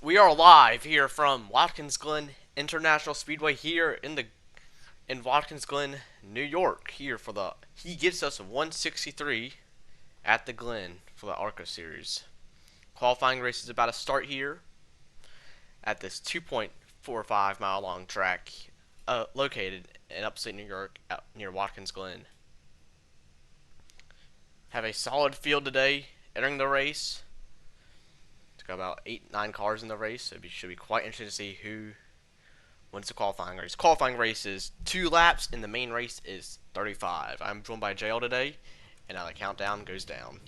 We are live here from Watkins Glen International Speedway here in Watkins Glen, New York. Here for the he gives us 163 at the Glen for the ARCA series. Qualifying race is about to start here at this 2.45-mile long track located in upstate New York out near Watkins Glen. Have a solid field today entering the race. Got about 8-9 cars in the race, so it should be quite interesting to see who wins the qualifying race. Qualifying race is 2 laps, and the main race is 35. I'm joined by JL today, and now the countdown goes down.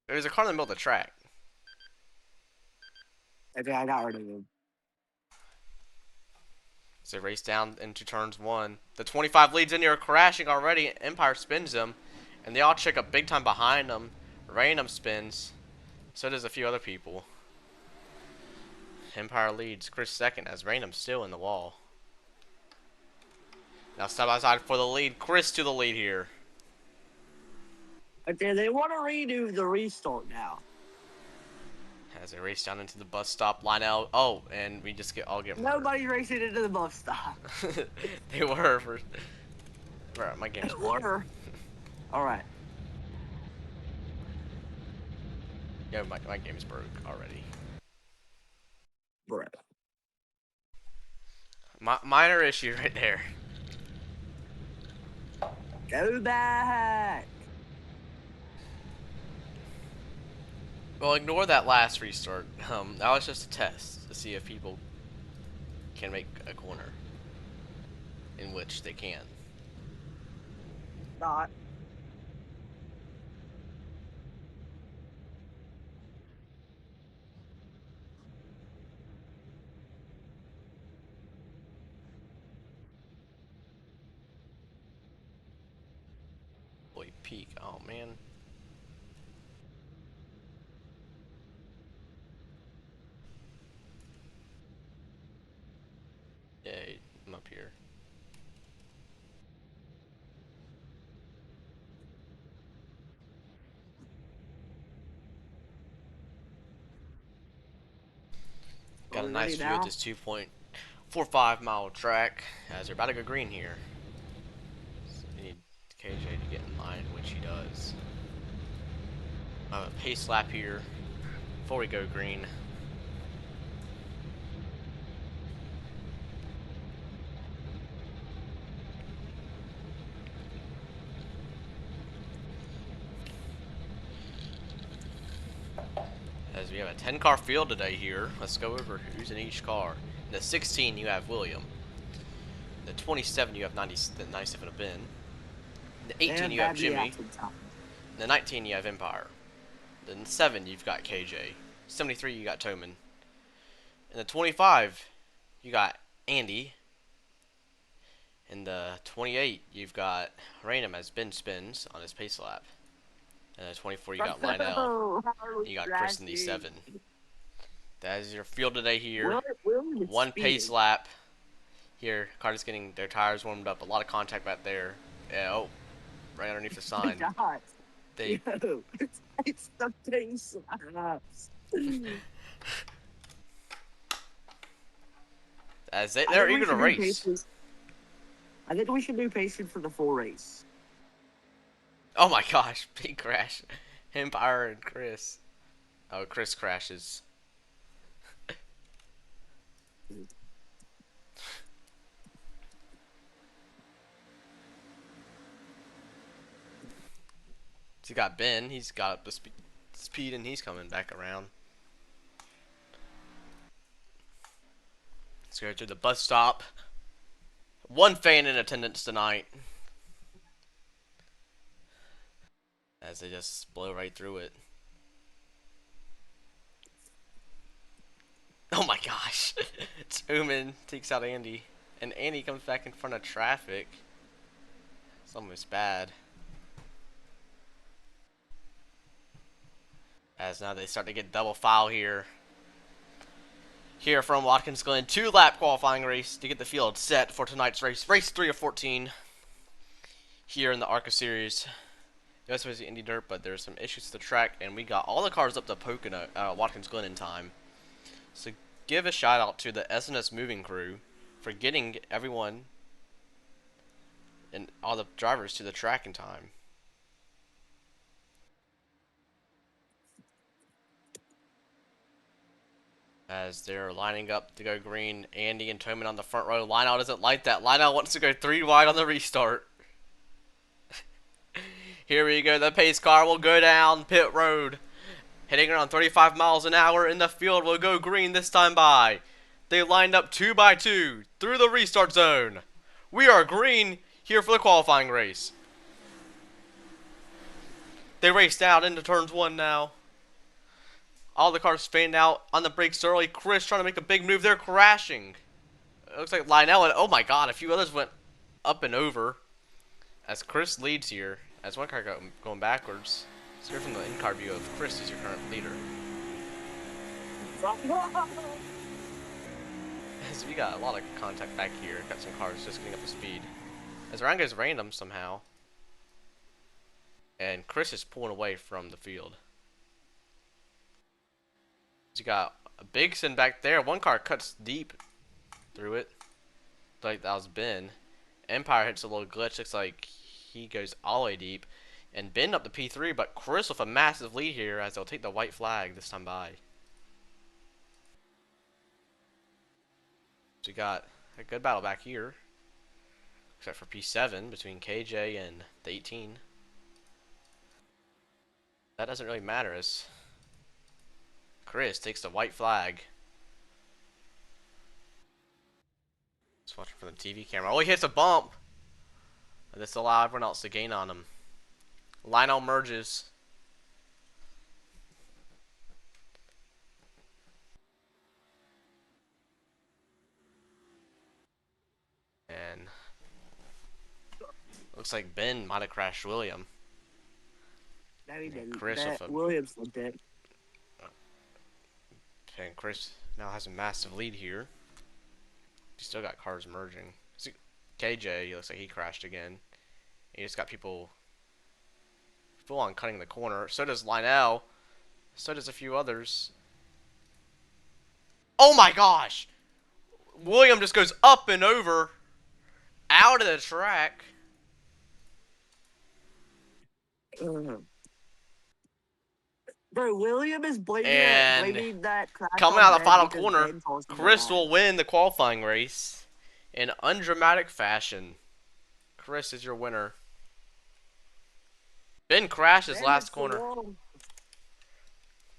There's a car in the middle of the track. Okay, I got rid of him. So race down into turns 1. The 25 leads in here crashing already. Empire spins them, and they all check up big time behind them. Random spins. So does a few other people. Empire leads. Chris second as Random's still in the wall. Now side by side for the lead. Chris to the lead here. Okay, they want to redo the restart now. As they race down into the bus stop line out. Oh, and we just get Nobody's racing into the bus stop. They were for my game's They were. All right. Yeah, my game's broke already. Bro. Minor issue right there. Go back. Well, ignore that last restart. That was just a test to see if people can make a corner, in which they can. Not. Boy, peak. Oh man. Yeah, I'm up here. Got a nice view of this 2.45-mile track as they're about to go green here. So we need KJ to get in line, which he does. A pace lap here before we go green. As we have a 10-car field today here. Let's go over who's in each car. In the 16, you have William. In the 27, you have 97 of Ben. In the 18, you have Jimmy. In the 19, you have Empire. In the 7, you've got KJ. 73, you got Toman. In the 25, you got Andy. In the 28, you've got Random as Ben spins on his pace lap. And the 24, you got Lionel. You got Chris in the 7. That is your field today here. One pace lap. Here, Carter's getting their tires warmed up. A lot of contact back there. Yeah, oh, right underneath the sign. They. It's the thing slaps. As they're eager to race. I think we should do pacing for the full race. Oh my gosh, big crash. Empire and Chris. Oh, Chris crashes. He's got Ben. He's got up the speed and he's coming back around. Let's go to the bus stop. One fan in attendance tonight. As they just blow right through it. Oh my gosh. Truman takes out Andy. And Andy comes back in front of traffic. It's almost bad. As now they start to get double foul here. Here from Watkins Glen. 2-lap qualifying race to get the field set for tonight's race. Race 3 of 14. Here in the ARCA series. That's supposed to be Indy Dirt, but there's some issues with the track, and we got all the cars up to Pocono, Watkins Glen in time. So give a shout out to the SNS moving crew for getting everyone and all the drivers to the track in time. As they're lining up to go green, Andy and Toman on the front row. Lionel doesn't like that. Lionel wants to go 3 wide on the restart. Here we go. The pace car will go down pit road. Hitting around 35 miles an hour in the field will go green this time by. They lined up 2 by 2 through the restart zone. We are green here for the qualifying race. They raced out into turns 1 now. All the cars fanned out on the brakes early. Chris trying to make a big move. They're crashing. It looks like Lionel and, oh my god, a few others went up and over. As Chris leads here. As one car going backwards. Let's hear from the in-car view of Chris, who's your current leader. So we got a lot of contact back here. Got some cars just getting up to speed. As the round goes random somehow. And Chris is pulling away from the field. You got a big sin back there. One car cuts deep through it. Like that was Ben. Empire hits a little glitch. Looks like he goes all the way deep. And Ben up to P3, but Chris with a massive lead here as they'll take the white flag this time by. So we got a good battle back here. Except for P7 between KJ and the 18. That doesn't really matter as Chris takes the white flag. Just watching from the TV camera. Oh, he hits a bump. And this will allow everyone else to gain on him. Lionel merges. And looks like Ben might have crashed William. No, he didn't. Chris with a, Williams did it. and Chris now has a massive lead here. He still got cars merging. KJ looks like he crashed again. He just got people full on cutting the corner. So does Lionel. So does a few others. Oh my gosh! William just goes up and over out of the track. Bro, William is blaming that crash coming on out of the Ben final because corner, Ben told him Chris to will win the qualifying race in undramatic fashion. Chris is your winner. Ben crashes Ben last hits the corner. wall.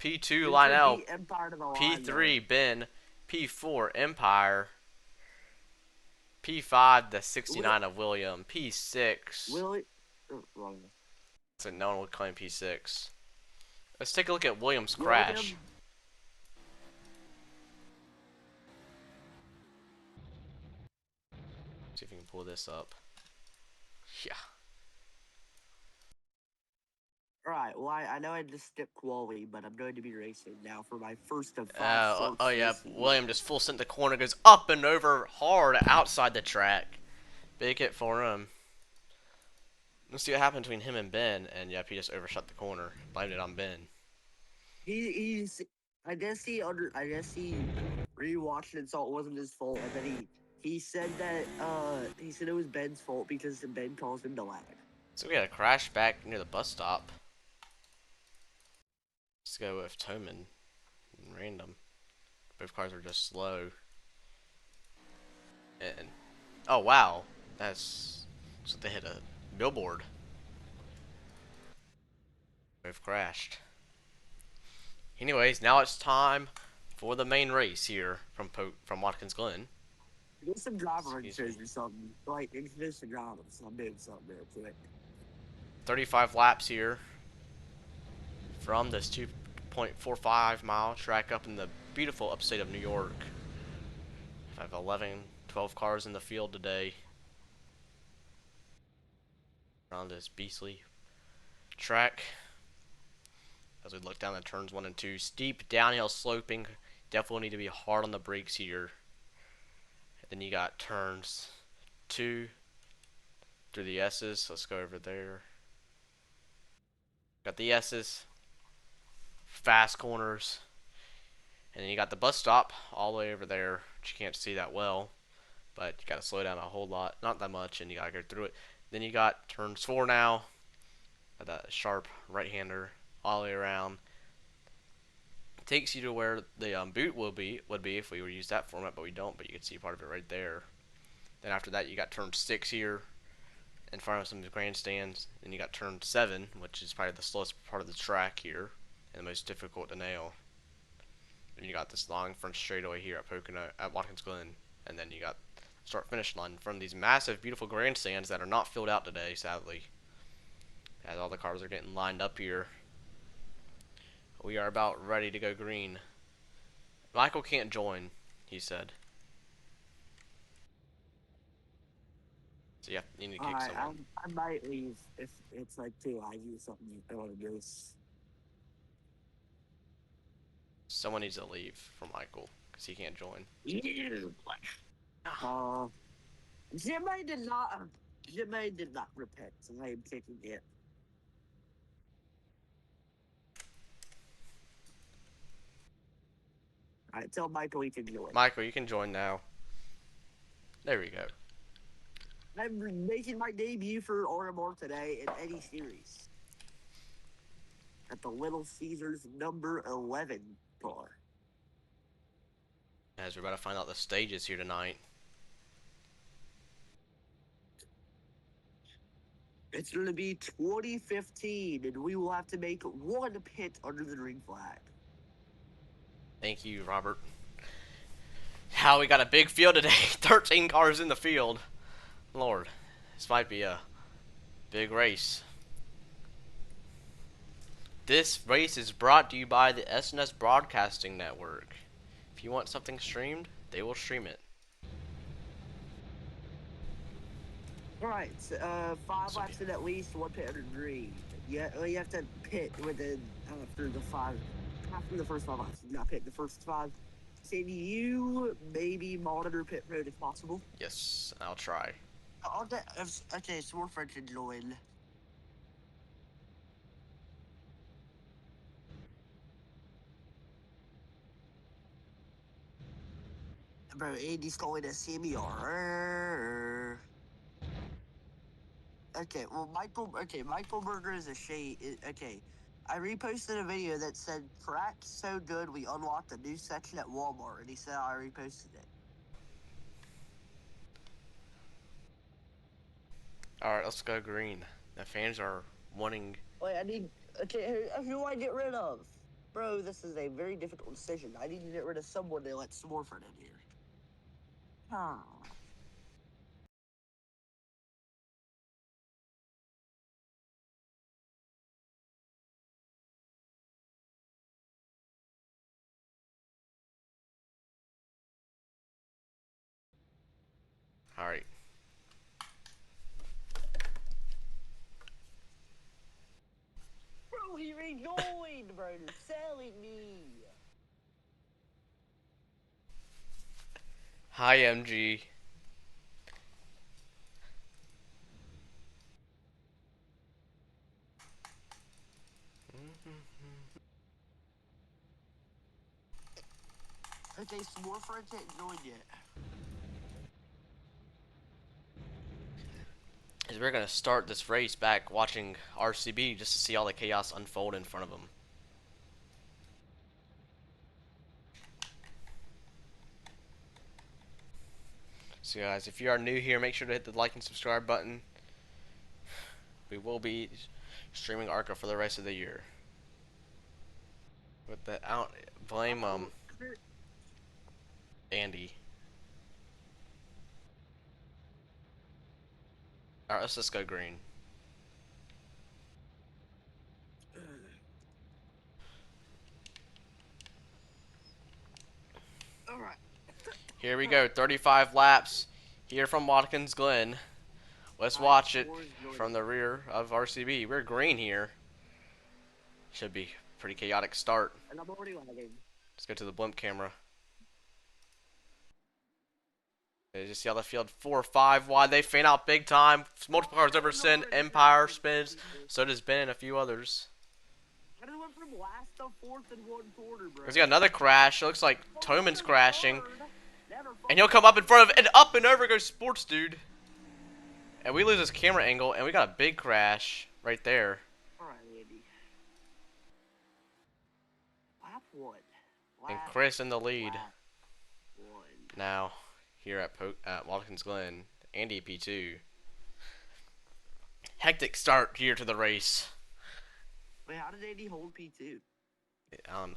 P2 Ben Lionel. beat Empire to the line, P3 Ben. P4 Empire. P5 the 69 of William. P6. Wrong. So no one will claim P6. Let's take a look at William's crash. See if we can pull this up. Yeah. Alright, well, I know I just skipped quality, but I'm going to be racing now for my first of 5 Oh yeah, William just full sent the corner, goes up and over hard outside the track. Big hit for him. Let's see what happened between him and Ben, and yep, he just overshot the corner. Blamed it on Ben. I guess he rewatched it, so it wasn't his fault, and then he said that he said it was Ben's fault because Ben calls him to lag. So we had a crash back near the bus stop. Let's go with Toman. Random. Both cars were just slow. And oh wow, that's so they hit a billboard. Both crashed. Anyways, now it's time for the main race here from Watkins Glen. Get some driver insurance or something. Like, introduce the driver, so I'm doing something real quick. 35 laps here from this 2.45 mile track up in the beautiful upstate of New York. I have 12 cars in the field today around this beastly track. As we look down at turns 1 and 2, steep downhill sloping, definitely need to be hard on the brakes here. And then you got turns 2 through the S's. Let's go over there. Got the S's, fast corners, and then you got the bus stop all the way over there, which you can't see that well, but you got to slow down a whole lot, not that much, and you got to go through it. Then you got turns 4 now, that sharp right-hander all the way around. It takes you to where the boot would be if we were to use that format, but we don't. But you can see part of it right there. Then after that, you got turn 6 here in front of some grandstands. Then you got turn 7, which is probably the slowest part of the track here and the most difficult to nail. Then you got this long front straightaway here at Watkins Glen, and then you got start finish line from these massive, beautiful grandstands that are not filled out today, sadly, as all the cars are getting lined up here. We are about ready to go green. Michael can't join, he said. So yeah, you need to kick someone. I might leave if it's like too laggy or something. I want to do. Someone needs to leave for Michael because he can't join. Jimmy did not. Jimmy did not repent, so I am kicking it. Alright, tell Michael he can join. Michael, you can join now. There we go. I'm making my debut for RMR today in any series. At the Little Caesars number 11 car. As we're about to find out the stages here tonight. It's going to be 2015, and we will have to make one pit under the green flag. Thank you, Robert. How we got a big field today. 13 cars in the field. Lord, this might be a big race. This race is brought to you by the SNS Broadcasting Network. If you want something streamed, they will stream it. Alright, so, 5 laps in at least, 1 pit under green. You have to pit within after the first 5 laps. Not pit the first 5. Can you maybe monitor pit road if possible? Yes, I'll try. Okay, so more friends can join. Bro, Andy's calling a CMR. Okay, well, Michael Berger is a shade. Okay, I reposted a video that said, "Track so good, we unlocked a new section at Walmart," and he said I reposted it. Alright, let's go green. The fans are wanting... Wait, okay, who do I get rid of? Bro, this is a very difficult decision. I need to get rid of someone to let Smorford in here. Huh. Alright. Bro, he rejoined, bro. You're selling me. Hi, MG. Okay, Smorford hasn't joined yet. As we're going to start this race back watching RCB just to see all the chaos unfold in front of them. So guys, if you are new here, make sure to hit the like and subscribe button. We will be streaming ARCA for the rest of the year. With the blame Andy. Alright, let's just go green. Alright. Here we go, 35 laps here from Watkins Glen. Let's watch it from the rear of RCB. We're green here. Should be a pretty chaotic start. And I'm already lagging. Let's go to the blimp camera. You just see how the field 4 or 5 wide. They fan out big time. Multiple cars over Sin. Empire spins. So does Ben and a few others. How did it went from last to fourth in 1 quarter, bro? There's got another crash. It looks like Toman's crashing. Never And he'll come up in front of, and up and over goes Sports Dude. And we lose his camera angle, and we got a big crash right there. Alright, Andy. Lap 1. And Chris in the lead. Lap 1. Now, here at Watkins Glen, Andy P2. Hectic start here to the race. Wait, how did Andy hold P2?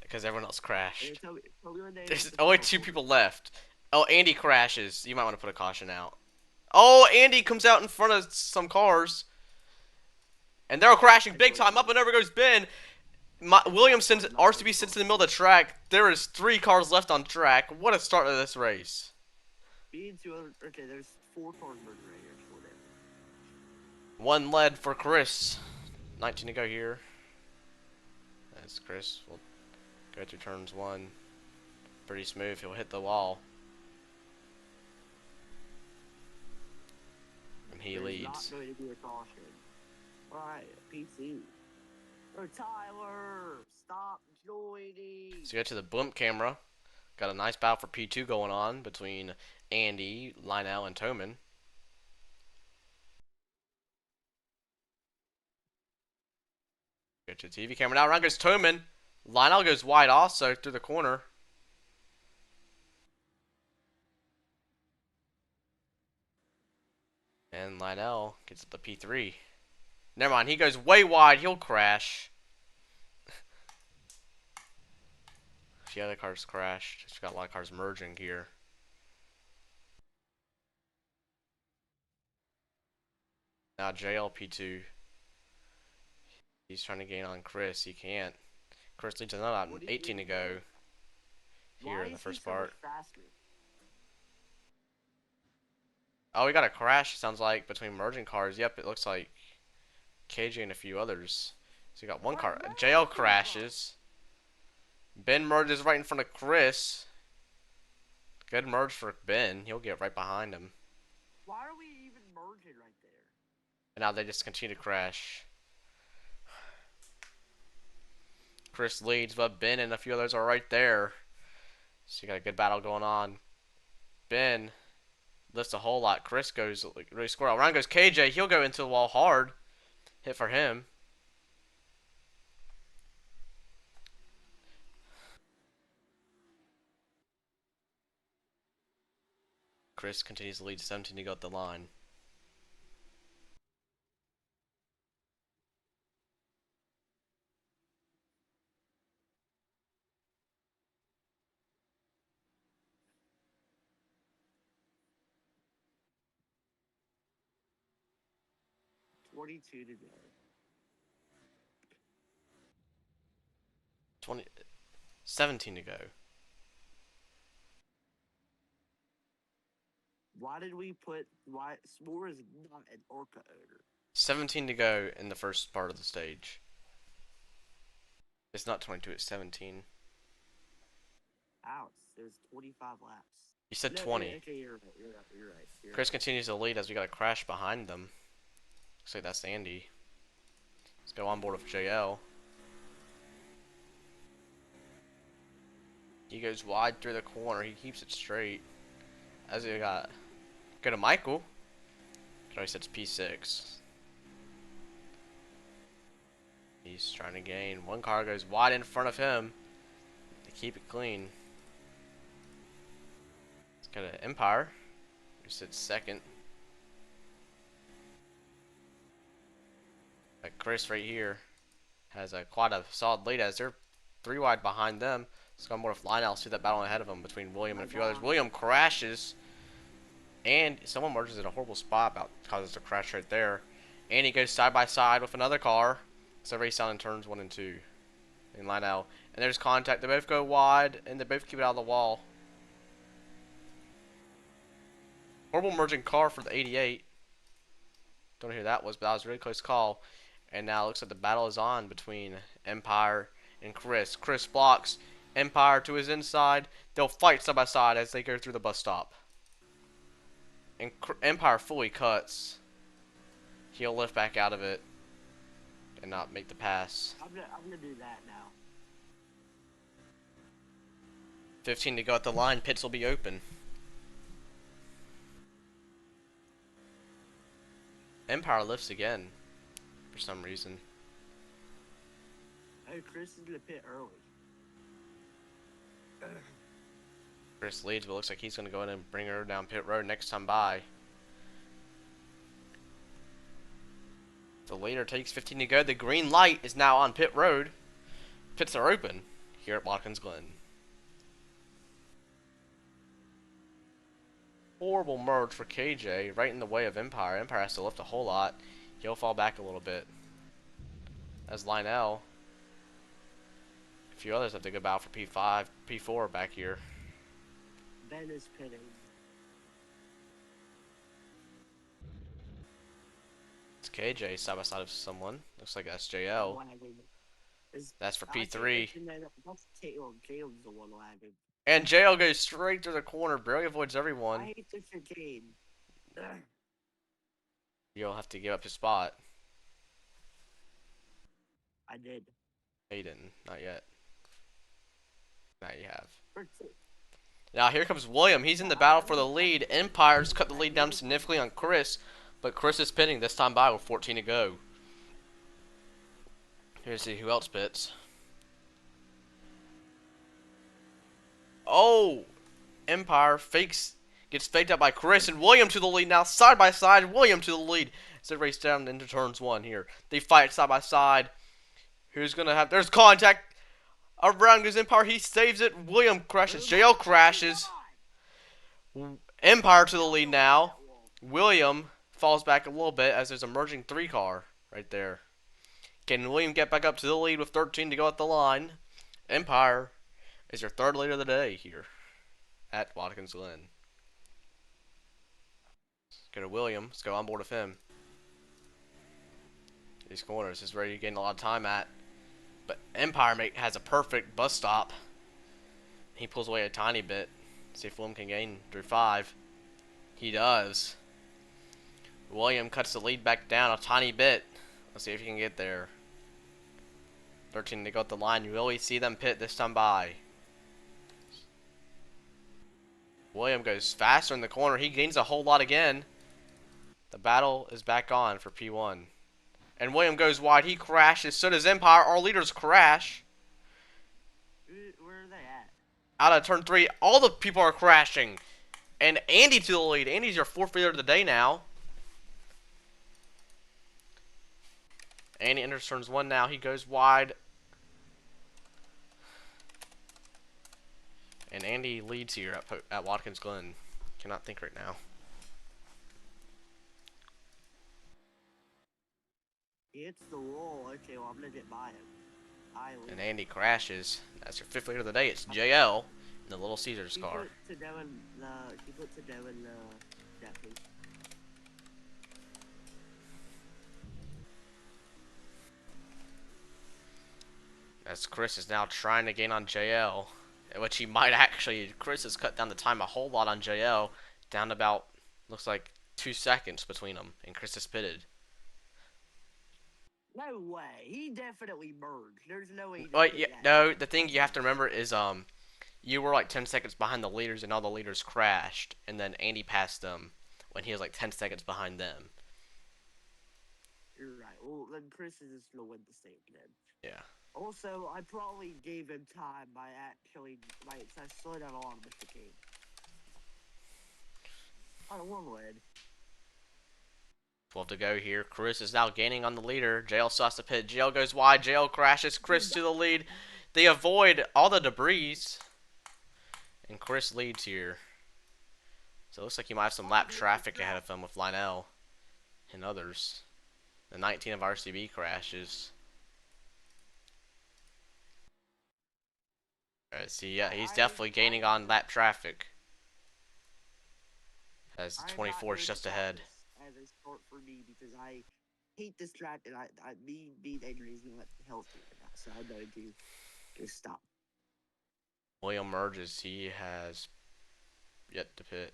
Because everyone else crashed. Hey, tell me There's only 2 people left. Oh, Andy crashes. You might want to put a caution out. Oh, Andy comes out in front of some cars. And they're crashing big time. Up and over goes Ben. Williams sends RCB sits in the middle of the track. There is 3 cars left on track. What a start of this race. Okay, there's 4 cars merging right here. 4 there. 1 lead for Chris. 19 to go here. That's Chris. We'll go through turns 1. Pretty smooth. He'll hit the wall. And he leads. Not going to be a caution. Alright, P2. Or Tyler, stop joining. So go to the blimp camera. Got a nice battle for P2 going on between Andy, Lionel, and Toman. Go to the TV camera. Now around goes Toman. Lionel goes wide also through the corner. And Lionel gets up to P3. Never mind, he goes way wide. He'll crash. A few other cars crashed. Just got a lot of cars merging here. Now JLP2. He's trying to gain on Chris. He can't. Chris leads another out. 18 to go. Here in the first part. Oh, we got a crash, sounds like, between merging cars. Yep, it looks like KJ and a few others. So you got one car. JL crashes. Ben merges right in front of Chris. Good merge for Ben. He'll get right behind him. Why are we even merging right there? And now they just continue to crash. Chris leads, but Ben and a few others are right there. So you got a good battle going on. Ben lifts a whole lot. Chris goes like really squirrel. Around goes KJ. He'll go into the wall hard. Hit for him. Chris continues to lead 17 to go at the line. $22 to go. 17 to go. Why did we put S'more is not an Orca owner? 17 to go in the first part of the stage. It's not 22, it's 17. Ouch, there's 25 laps. You said 20. Okay, you're right. Chris continues to lead as we got a crash behind them. Looks like that's Andy. Let's go on board with JL. He goes wide through the corner. He keeps it straight. As we got go to Michael. He sets P6. He's trying to gain. One car goes wide in front of him to keep it clean. Let's go to Empire, who sits second. Chris right here has quite a solid lead as they're 3 wide behind them. Let's go more with Lionel. See that battle ahead of him between William and a few others. William crashes, and someone merges at a horrible spot, about causes a crash right there. And he goes side by side with another car. So race down in turns 1 and 2 in Lionel. And there's contact. They both go wide, and they both keep it out of the wall. Horrible merging car for the 88. Don't know who that was, but that was a really close call. And now it looks like the battle is on between Empire and Chris. Chris blocks Empire to his inside. They'll fight side by side as they go through the bus stop. And Empire fully cuts. He'll lift back out of it. and not make the pass. I'm gonna do that now. 15 to go at the line. Pits will be open. Empire lifts again for some reason. Hey, Chris is gonna pit early. Chris leads, but looks like he's going to go in and bring her down pit road next time by. The leader takes 15 to go. The green light is now on pit road. Pits are open here at Watkins Glen. Horrible merge for KJ, right in the way of Empire. Empire has to lift a whole lot. He'll fall back a little bit. As Lionel. A few others have to go bow for P5, P4 back here. Ben is pitting. It's KJ side by side of someone. Looks like that's JL. That's for P3. That's Caleb's the one lagging. And JL goes straight to the corner, barely avoids everyone. I hate the chicane. You'll have to give up his spot. I did. No, you didn't. Not yet. Now you have. Now here comes William. He's in the battle for the lead. Empire's cut the lead down significantly on Chris, but Chris is pitting this time by with 14 to go. Here's see who else pits. Oh, Empire gets faked out by Chris, and William to the lead now, side by side. William to the lead as they race down into turns one here. They fight side by side. Who's gonna have? There's contact. Around goes Empire. He saves it. William crashes. JL crashes. Empire to the lead now. William falls back a little bit as there's a merging 3 car right there. Can William get back up to the lead with 13 to go at the line? Empire is your third leader of the day here at Watkins Glen. Let's go to William. Let's go on board with him. These corners is where you're getting a lot of time at. But Empire has a perfect bus stop. He pulls away a tiny bit. See if William can gain through 5. He does. William cuts the lead back down a tiny bit. Let's see if he can get there. 13 to go at the line. You always see them pit this time by. William goes faster in the corner. He gains a whole lot again. The battle is back on for P1. And William goes wide. He crashes. So does Empire. Our leaders crash. Where are they at? Out of turn 3. All the people are crashing. And Andy to the lead. Andy's your 4th leader of the day now. Andy enters turns 1 now. He goes wide. And Andy leads here at Watkins Glen. Cannot think right now. He hits the wall. Okay, well, I'm gonna get by him. And Andy crashes. That's your 5th leader of the day. It's JL in the Little Caesars car. He put to Devin Daphne. As Chris is now trying to gain on JL. Which he might actually. Chris has cut down the time a whole lot on JL. Down to about, looks like 2 seconds between them. And Chris is pitted. No way. He definitely merged. There's no way. Yeah, no, the thing you have to remember is you were like 10 seconds behind the leaders and all the leaders crashed. And then Andy passed them when he was like 10 seconds behind them. You're right. Well, then Chris is just going to win the state then. Yeah. Also, I probably gave him time by actually, I slowed down a lot of the chicane. I don't want to win. 12 to go here. Chris is now gaining on the leader. JL still has to pit. JL goes wide. JL crashes. Chris to the lead. They avoid all the debris. And Chris leads here. So it looks like he might have some lap traffic ahead of him with Lionel and others. The 19 of RCB crashes. See, yeah, he's definitely gaining on lap traffic. As 24 is just ahead. As a sport for me because I hate this track and me being angry is not healthy enough, so I'm going to just stop. William merges. He has yet to pit.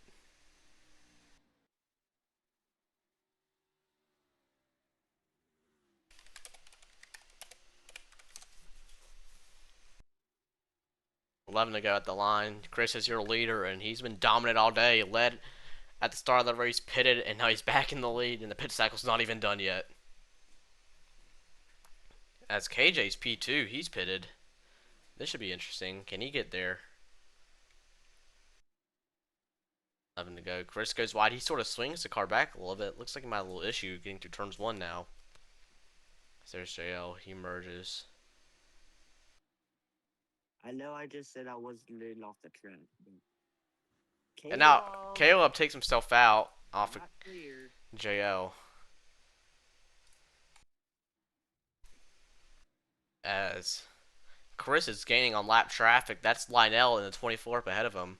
11 to go at the line. Chris is your leader, and he's been dominant all day. Led at the start of the race, pitted, and now he's back in the lead, and the pit cycle's not even done yet. As KJ's P2, he's pitted. This should be interesting. Can he get there? 11 to go. Chris goes wide. He sort of swings the car back a little bit. Looks like he might have a little issue getting through turns 1 now. There's JL. He merges. I know I just said I wasn't getting off the track. And now Caleb takes himself out off of JL. As Chris is gaining on lap traffic. That's Lionel in the 24th ahead of him.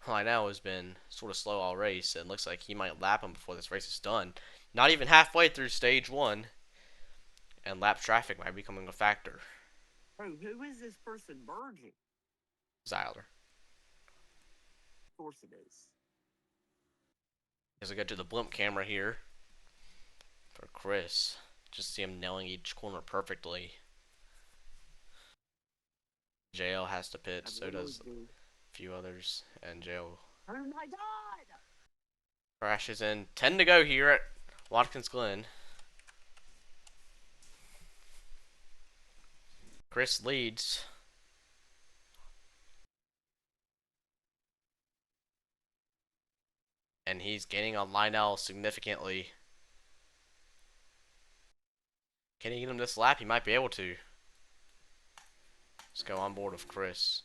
Lionel has been sort of slow all race, and looks like he might lap him before this race is done. Not even halfway through stage 1, and lap traffic might be becoming a factor. Bro, who is this person merging? Zyler. Of course it is. As we go to the blimp camera here for Chris, just see him nailing each corner perfectly. JL has to pit, so does a few others, and JL oh my god! crashes in. 10 to go here at Watkins Glen. Chris leads. And he's gaining on Lionel significantly. Can he get him this lap? He might be able to. Let's go on board with Chris.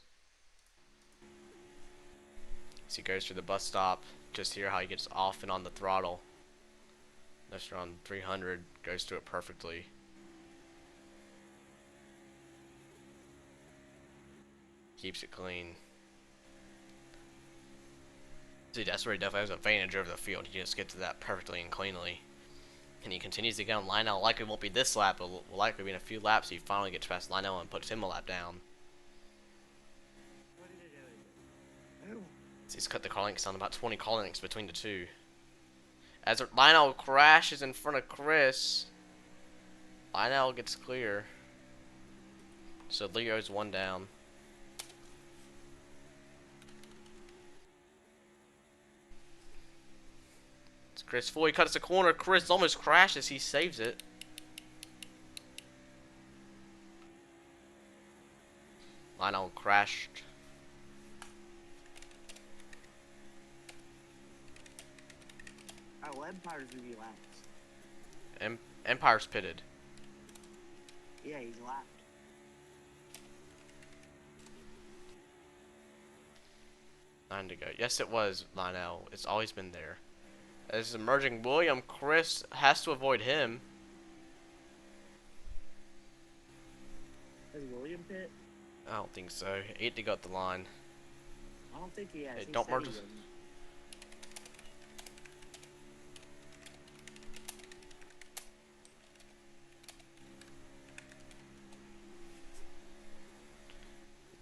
As he goes through the bus stop, just hear how he gets off and on the throttle. That's around 300, goes through it perfectly. Keeps it clean. See, that's where he definitely has an advantage over the field. He just gets to that perfectly and cleanly. And he continues to get on Lionel. Likely won't be this lap, but will likely be in a few laps. He finally gets past Lionel and puts him a lap down. So he's cut the car lengths down about 20 car lengths between the two. As Lionel crashes in front of Chris, Lionel gets clear. So Leo's 1 down. Chris fully cuts the corner. Chris almost crashes. He saves it. Lionel crashed. Oh, Empire's gonna be lapped. Empire's pitted. Yeah, he's lapped. Nine to go. Yes, it was Lionel. It's always been there. As emerging William, Chris has to avoid him. Has William pit? I don't think so. 8 to go at the line. I don't think he has. Hey, He don't said merge he this. wouldn't.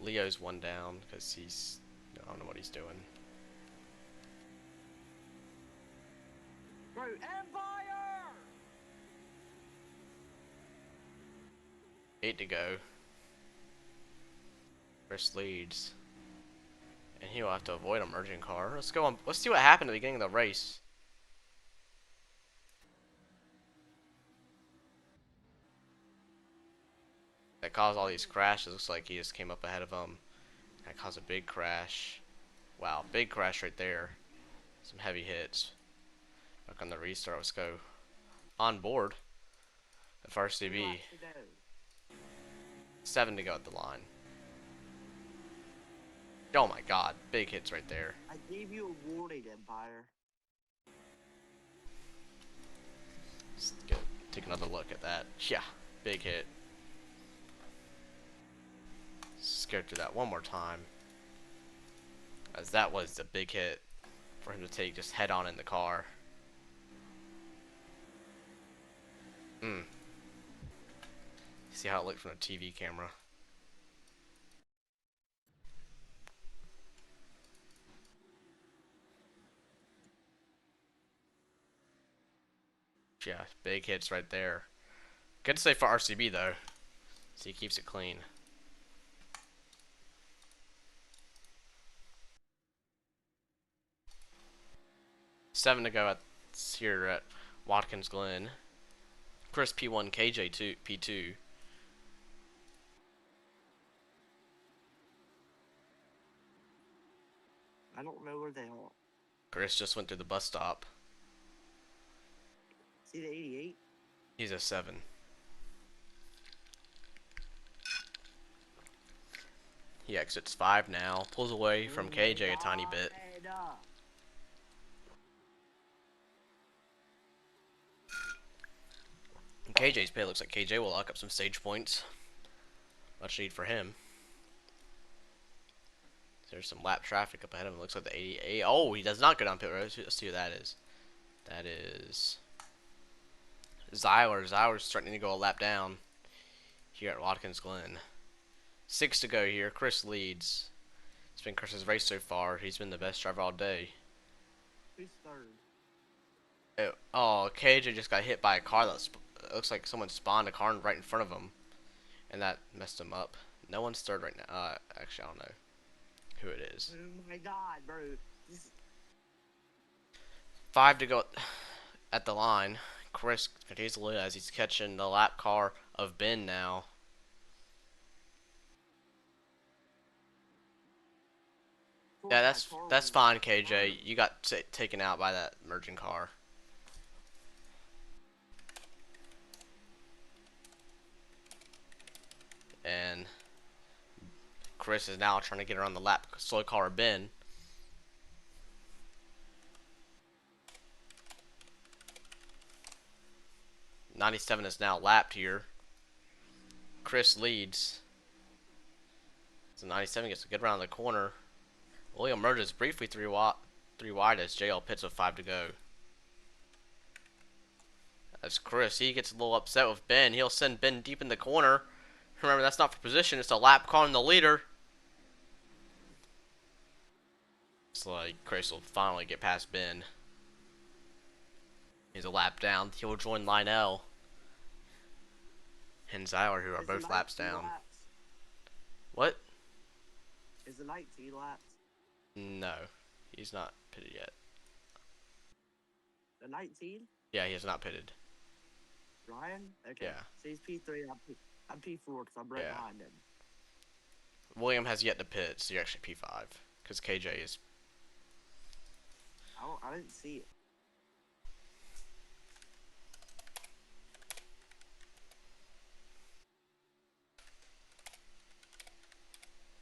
Leo's 1 down because I don't know what he's doing. Bro, Empire! 8 to go. Chris leads. And he'll have to avoid a merging car. Let's go on. Let's see what happened at the beginning of the race. That caused all these crashes. Looks like he just came up ahead of him. That caused a big crash. Wow, big crash right there. Some heavy hits. Back on the restart. Let's go on board. The first CB. 7 to go at the line. Oh my god, big hits right there. I gave you a warning, Empire. Let's take another look at that. Yeah, big hit. Let's go through that one more time. As that was a big hit for him to take just head on in the car. See how it looked from a TV camera. Yeah, big hits right there. Good to say for RCB though. So he keeps it clean. 7 to go at here at Watkins Glen. Chris P1, KJ 2 P2. I don't know where they are. Chris just went through the bus stop. See the 88? He's a 7. He exits 5 now. Pulls away from KJ a tiny bit. And KJ's pit looks like KJ will lock up some stage points. Much need for him. There's some lap traffic up ahead of him. Looks like the 88. Oh, he does not go down pit road. Let's see who that is. That is Zyler. Zyler's starting to go a lap down here at Watkins Glen. 6 to go here. Chris leads. It's been Chris's race so far. He's been the best driver all day. Who's third? Oh, KJ just got hit by a car that looks like someone spawned a car right in front of him, and that messed him up. No one's third right now. Actually, I don't know who it is. Oh my god, bro. 5 to go at the line. Chris continues to lead as he's catching the lap car of Ben now. Yeah, that's fine, KJ. You got taken out by that merging car. And Chris is now trying to get around the lap slow car of Ben. '97 is now lapped here. Chris leads. So '97 gets a good round the corner. William merges briefly three wide as JL pits with 5 to go. As Chris, he gets a little upset with Ben. He'll send Ben deep in the corner. Remember, that's not for position. It's a lap car in the leader. It's like Chris will finally get past Ben. He's a lap down. He'll join Lionel and Zyler, who are both laps down. What? Is the 19 laps? No, he's not pitted yet. The 19? Yeah, he has not pitted. Ryan? Okay. Yeah. So he's P3, I'm P4 because I'm right behind him. William has yet to pit, so you're actually P5. Because KJ is... I didn't see it.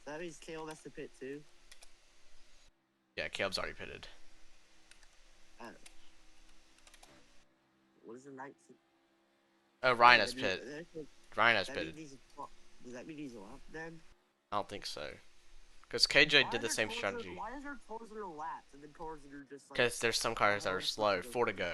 So that means Caleb has to pit too? Yeah, Caleb's already pitted. What is the 19? Oh, Ryan has pitted. Ryan has pitted. Does that mean he's a lap then? I don't think so. Because KJ did the same strategy. Why is there cars that are laps and then cars that are just like... Because there's some cars that are slow. 4 to go.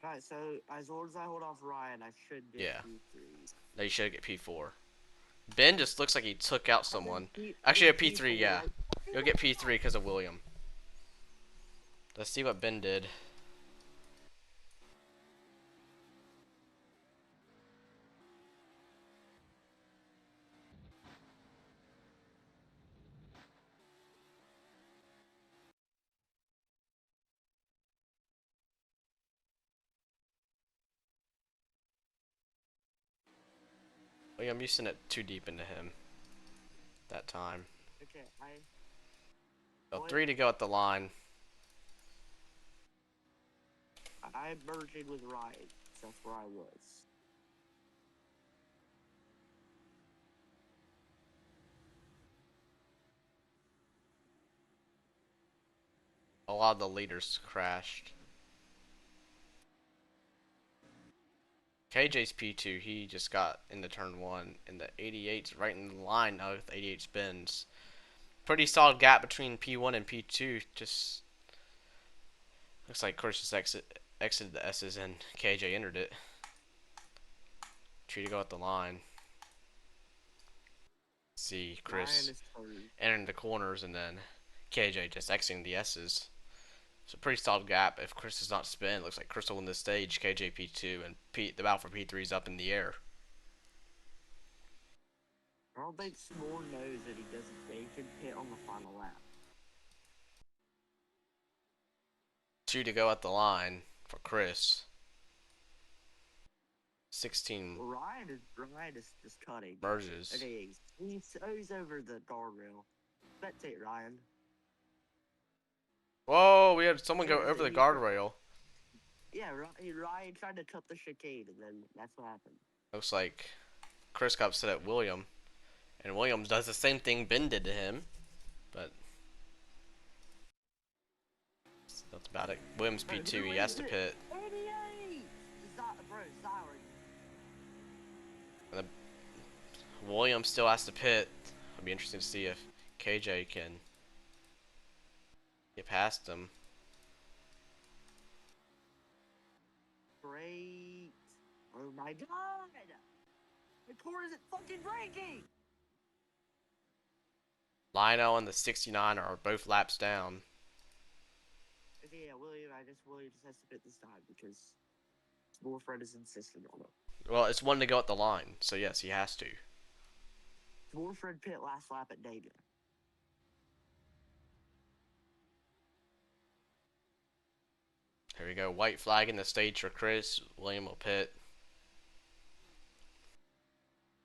Alright, so as long as I hold off Ryan, I should get P3. No, you should get P4. Ben just looks like he took out someone. Actually, a P3, yeah. You'll get P3 because of William. Let's see what Ben did. William, you sent it too deep into him that time. Okay, So 3 to go at the line. I merged with Ryan, so that's where I was. A lot of the leaders crashed. KJ's P2, he just got into turn 1, and the 88's right in the line now with 88 spins. Pretty solid gap between P1 and P2, just looks like Chris just exited the S's and KJ entered it. 3 to go at the line. See Chris entering the corners and then KJ just exiting the S's. It's a pretty solid gap. If Chris does not spin, it looks like Chris will win this stage. KJ P2 and the battle for P3 is up in the air. don't think S'more knows that he can pit on the final lap. 2 to go at the line for Chris. 16 Ryan is just cutting. merges. Okay, he's over the guardrail. Spectate Ryan. Whoa, we had someone go over the guardrail. Yeah, Ryan tried to cut the chicane, and then that's what happened. Looks like Chris got upset at William, and Williams does the same thing Ben did to him, but that's about it. Williams P2, he has to pit. 88! Bro, sorry. And Williams still has to pit. It'll be interesting to see if KJ can get past him. Great. Oh my god! The cord isn't fucking breaking! Lionel and the 69 are both laps down. Okay, yeah, William just has to pit this time because Warfred is insistent on it. Well, it's 1 to go at the line, so yes, he has to. Warfred pit last lap at Dega. Here we go, white flag in the stage for Chris. William will pit.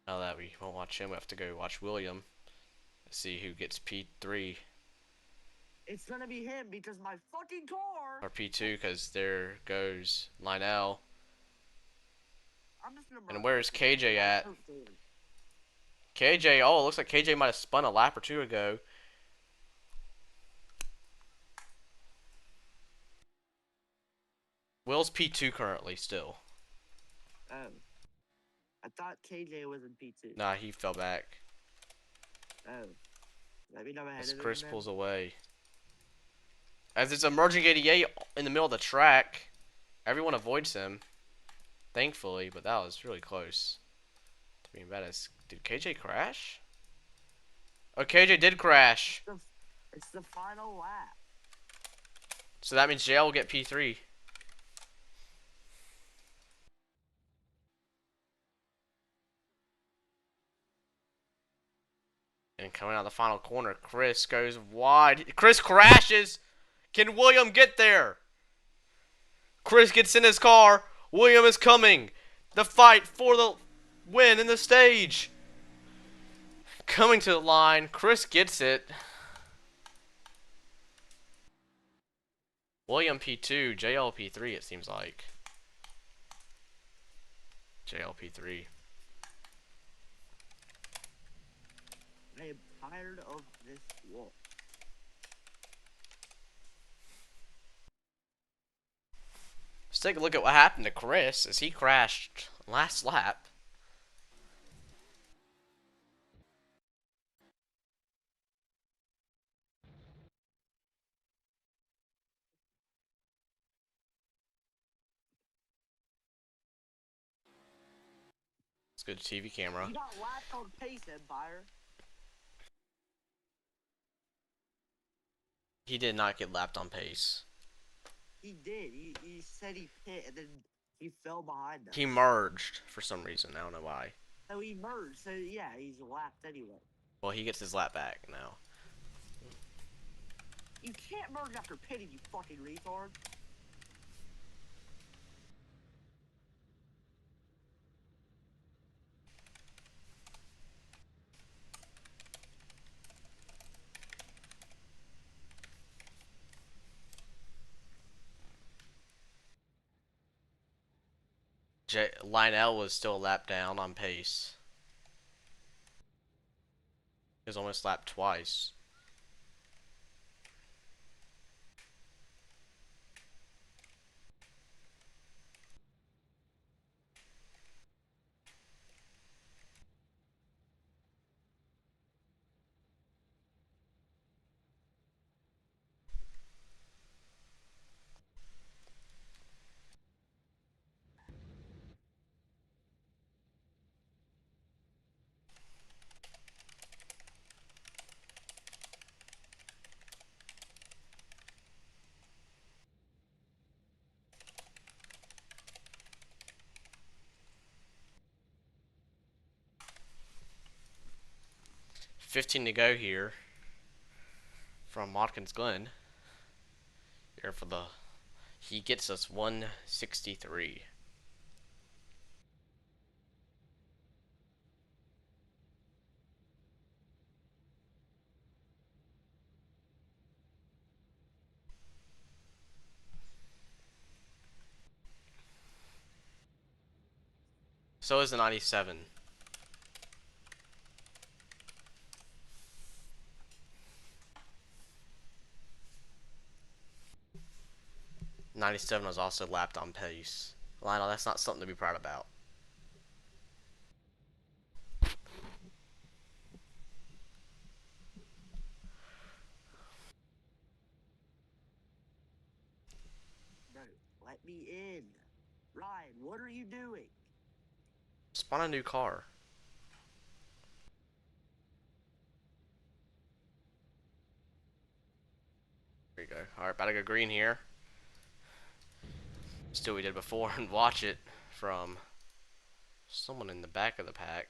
Now that we won't watch him, we have to go watch William. Let's see who gets P3. It's gonna be him because my fucking car. Or P2, because there goes Lionel. And where's KJ at? KJ, oh, it looks like KJ might have spun a lap or 2 ago. Will's P2 currently still. Oh. I thought KJ was in P2. Nah, he fell back. Oh. Maybe I'm ahead As of Chris him, pulls away. As it's a merging 88 in the middle of the track, everyone avoids him. Thankfully, but that was really close to being bad. Did KJ crash? Oh, KJ did crash. It's the final lap. So that means JL will get P3. And coming out the final corner, Chris goes wide. Chris crashes. Can William get there? Chris gets in his car. William is coming. The fight for the win in the stage. Coming to the line. Chris gets it. William P2, JL P3 it seems like. JL P3. I am tired of this walk. Let's take a look at what happened to Chris as he crashed last lap. It's a good TV camera. You got lapped on pace, Empire. He did not get lapped on pace. He did. He said he pit and then he fell behind us. He merged for some reason. I don't know why. So he merged. So yeah, he's lapped anyway. Well, he gets his lap back now. You can't merge after pitting, you fucking retard. Lionel was still a lap down on pace. He was almost lapped twice. 15 to go here from Watkins Glen. Here for the, he gets us 163. So is the 97. '97 was also lapped on pace. Lionel, that's not something to be proud about. Bro, let me in. Ryan, what are you doing? Spawn a new car. There you go. Alright, about to go green here. Let's do what we did before and watch it from someone in the back of the pack.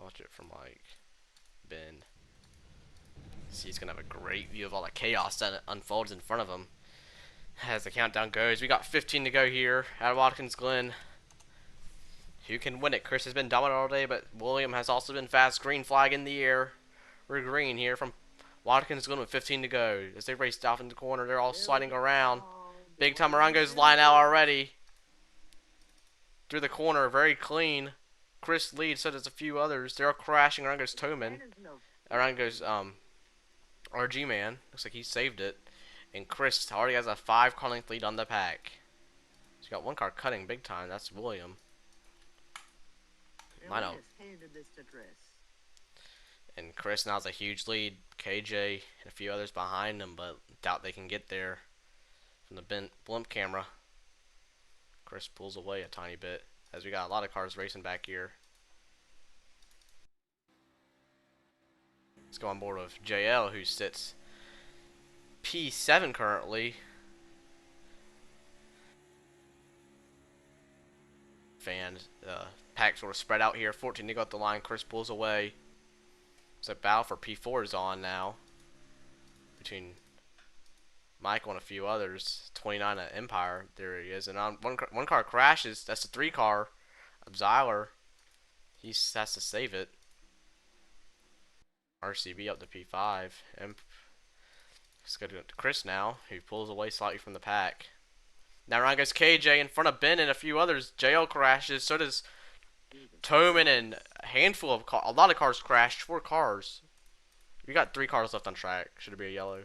Watch it from, like, Ben. See, he's gonna have a great view of all the chaos that unfolds in front of him as the countdown goes. We got 15 to go here at Watkins Glen. Who can win it? Chris has been dominant all day, but William has also been fast. Green flag in the air. We're green here from Watkins Glen with 15 to go. As they race off in the corner, they're all sliding around. Big time around goes line out already. Through the corner, very clean. Chris leads, so does a few others. They're all crashing. Around goes Toman. Around goes RG Man. Looks like he saved it. And Chris already has a 5-car length lead on the pack. He's got one car cutting big time. That's William. I know. And Chris now has a huge lead. KJ and a few others behind him, but doubt they can get there from the blimp camera. Chris pulls away a tiny bit as we got a lot of cars racing back here. Let's go on board with JL, who sits P7 currently. Fans, pack sort of spread out here. 14 to go up the line. Chris pulls away. So battle for P4 is on now between Michael and a few others. 29 at Empire. There he is. And on one car crashes. That's the 3-car of Zyler. He has to save it. RCB up to P5. Let's go to Chris now, who pulls away slightly from the pack. Now around goes KJ in front of Ben and a few others. JL crashes. So does Toman, and a handful of cars. A lot of cars crashed. 4 cars. We got 3 cars left on track. Should it be a yellow?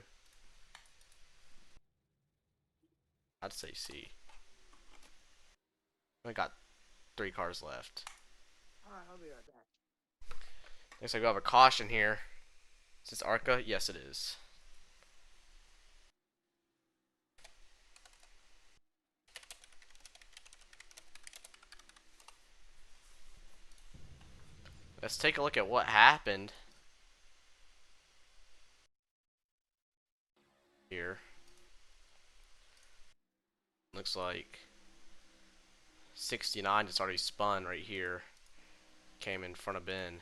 I'd say C. We got 3 cars left. Alright, I'll be right back. Looks like we have a caution here. Is this Arca? Yes, it is. Let's take a look at what happened here. Looks like 69 just already spun right here. Came in front of Ben.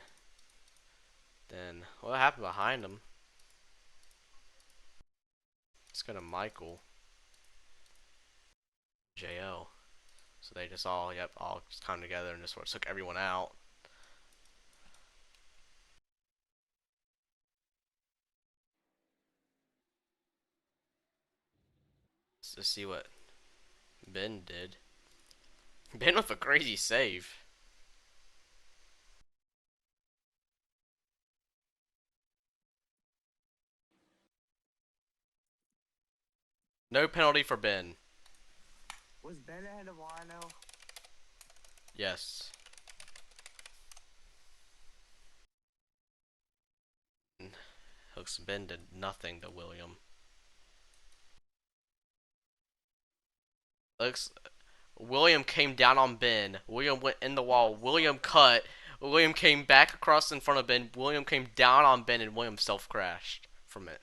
Then what happened behind him? Let's go to Michael. JL. So they just all, all just come together and just sort of took everyone out. Let's see what Ben did. Ben with a crazy save. No penalty for Ben. Was Ben ahead of Lionel? Yes. Looks Ben did nothing to William. Looks William came down on Ben. William went in the wall. William cut. William came back across in front of Ben. William came down on Ben, and William self-crashed from it.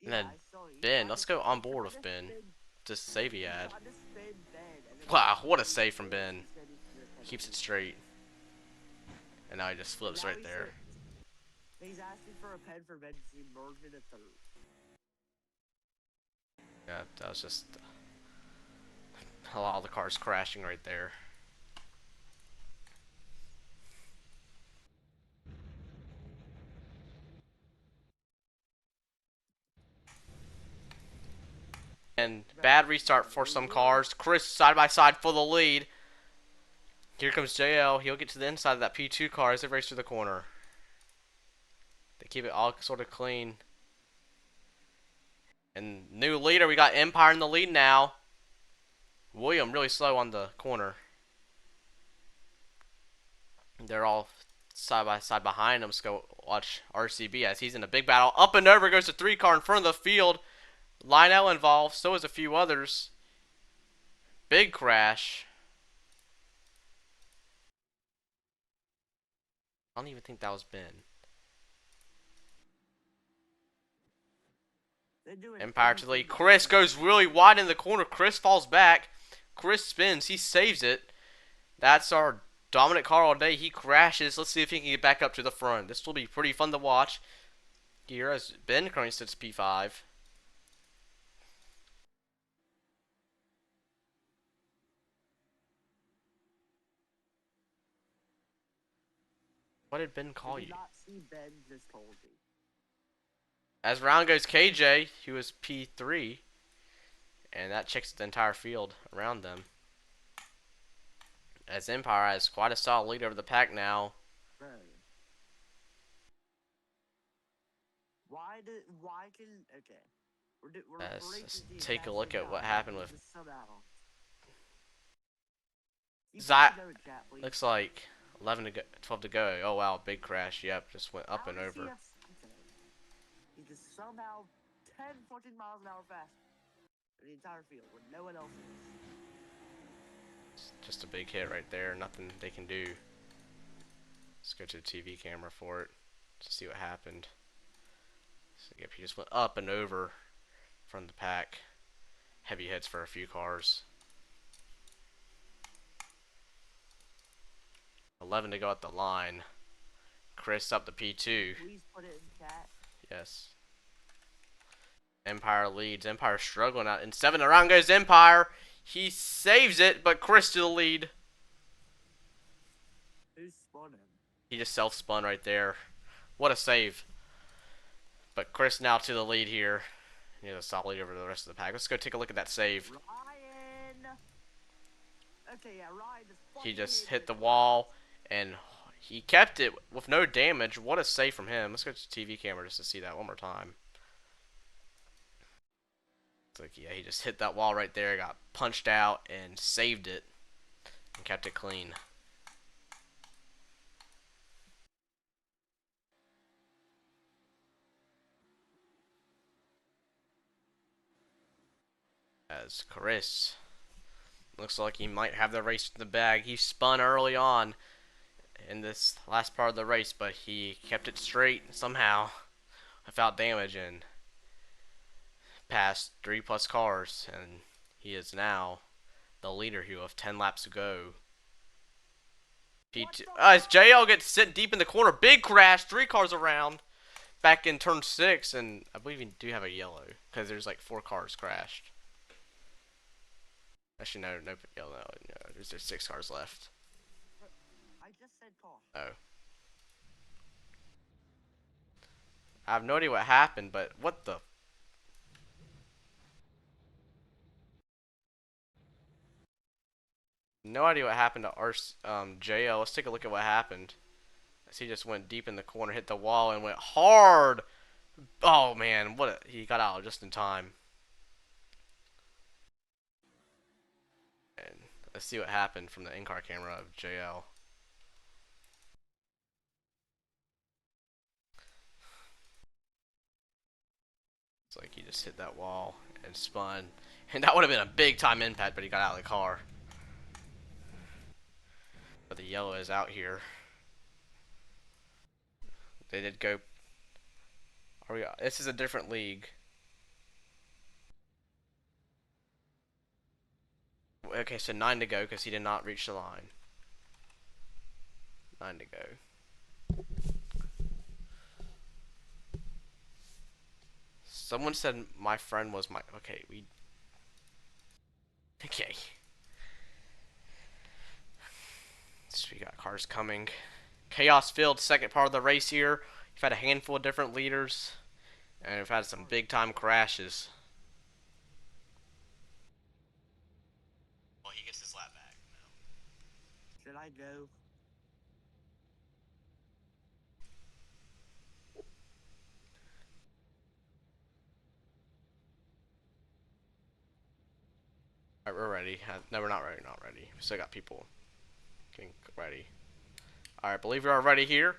And then Ben, let's go on board with Ben. Just save he had. Wow, what a save from Ben. Keeps it straight. And now he just flips Now right there. he's asking for a pen for emergency merged into third. Yeah, that was just a lot of the cars crashing right there. And bad restart for some cars. Chris side by side for the lead. Here comes JL. He'll get to the inside of that P2 car as they race through the corner. They keep it all sort of clean. And new leader, we got Empire in the lead now. William really slow on the corner. They're all side by side behind him. Let's go watch RCB as he's in a big battle. Up and over goes the 3 car in front of the field. Lionel involved, so is a few others. Big crash. I don't even think that was Ben. Empire to the lead. Chris goes really wide in the corner. Chris falls back. Chris spins. He saves it. That's our dominant car all day. He crashes. Let's see if he can get back up to the front. This will be pretty fun to watch. Here as Ben currently sits P5. What did Ben call you? Not see Ben just told me. As round goes KJ, he was P3. And that checks the entire field around them. As Empire has quite a solid lead over the pack now. Why can, okay. Let's take a look at what happened with You Zach. put the note, chat, please. Looks like 11 to go, 12 to go. Oh wow, big crash. Yep, just went up How and does over. He just somehow 10, 14 miles an hour faster in the entire field when no one else is. Just a big hit right there. Nothing they can do. Let's go to the TV camera for it to see what happened. So, yep, he just went up and over from the pack. Heavy hits for a few cars. 11 to go at the line. Chris up to P2. Please put it in chat. Yes. Empire leads. Empire struggling out. In 7 around goes Empire. He saves it, but Chris to the lead. Who spun him? He just self-spun right there. What a save. But Chris now to the lead here. He has a solid lead over the rest of the pack. Let's go take a look at that save. Ryan! Okay, yeah, Ryan He just hit the wall, and he kept it with no damage. What a save from him. Let's go to the TV camera just to see that one more time. It's like, yeah, he just hit that wall right there, got punched out, and saved it, and kept it clean. As Chris looks like he might have the race in the bag. He spun early on in this last part of the race, but he kept it straight somehow without damage and passed 3+ cars, and he is now the leader here with 10 laps to go. P2 as JL gets sit deep in the corner, big crash, 3 cars around, back in turn 6, and I believe we do have a yellow because there's like 4 cars crashed. Actually, no yellow. No, there's 6 cars left. I just said caution. Oh. I have no idea what happened, but what the? No idea what happened to our JL. Let's take a look at what happened. As he just went deep in the corner, hit the wall, and went hard. Oh man, he got out just in time. And let's see what happened from the in-car camera of JL. It's like he just hit that wall and spun. And that would have been a big time impact, but he got out of the car. But the yellow is out here. They did go. This is a different league. Okay, so 9 to go because he did not reach the line. 9 to go. Someone said my friend was my. Okay, we. Okay. So we got cars coming. Chaos Field, second part of the race here. We've had a handful of different leaders, and we've had some big time crashes. Well, he gets his lap back. No. Should I go? Alright, we're ready. No, we're not ready. Not ready. We still got people getting ready. Alright, believe we are ready here.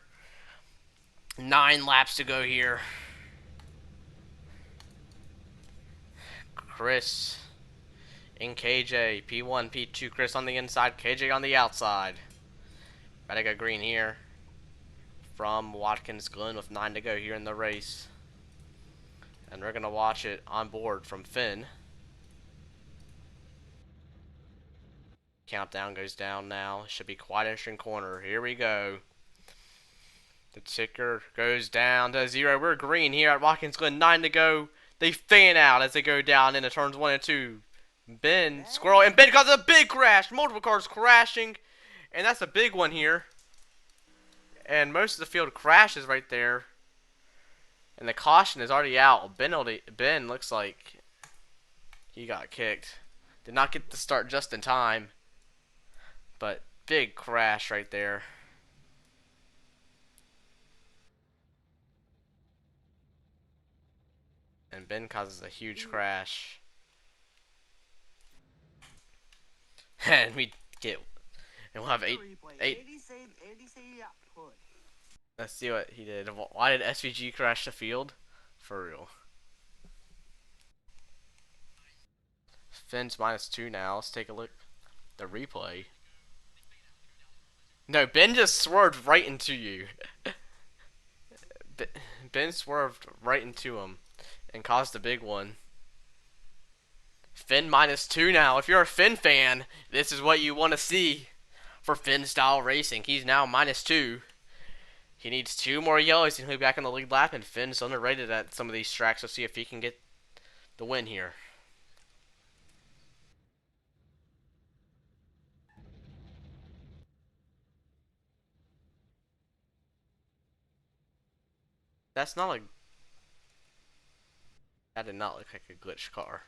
9 laps to go here. Chris in KJ. P1, P2. Chris on the inside. KJ on the outside. Better go green here. From Watkins Glen with 9 to go here in the race. And we're going to watch it on board from Finn. Countdown goes down now. Should be quite an interesting corner. Here we go. The ticker goes down to 0. We're green here at Watkins Glen. 9 to go. They fan out as they go down into turns 1 and 2. Ben, Squirrel, and Ben causes a big crash. Multiple cars crashing. And that's a big one here. And most of the field crashes right there. And the caution is already out. Ben looks like he got kicked. Did not get the start just in time. But big crash right there. And Ben causes a huge crash. And we get, and we'll have eight. Andy said he got put. Let's see what he did. Why did SVG crash the field? For real. Finn's -2 now. Let's take a look. The replay. No, Ben just swerved right into you. Ben swerved right into him and caused a big one. Finn -2 now. If you're a Finn fan, this is what you want to see for Finn style racing. He's now -2. He needs 2 more yellows and he'll be back on the lead lap. And Finn's underrated at some of these tracks. Let's see if he can get the win here. That's not like. That did not look like a glitch car.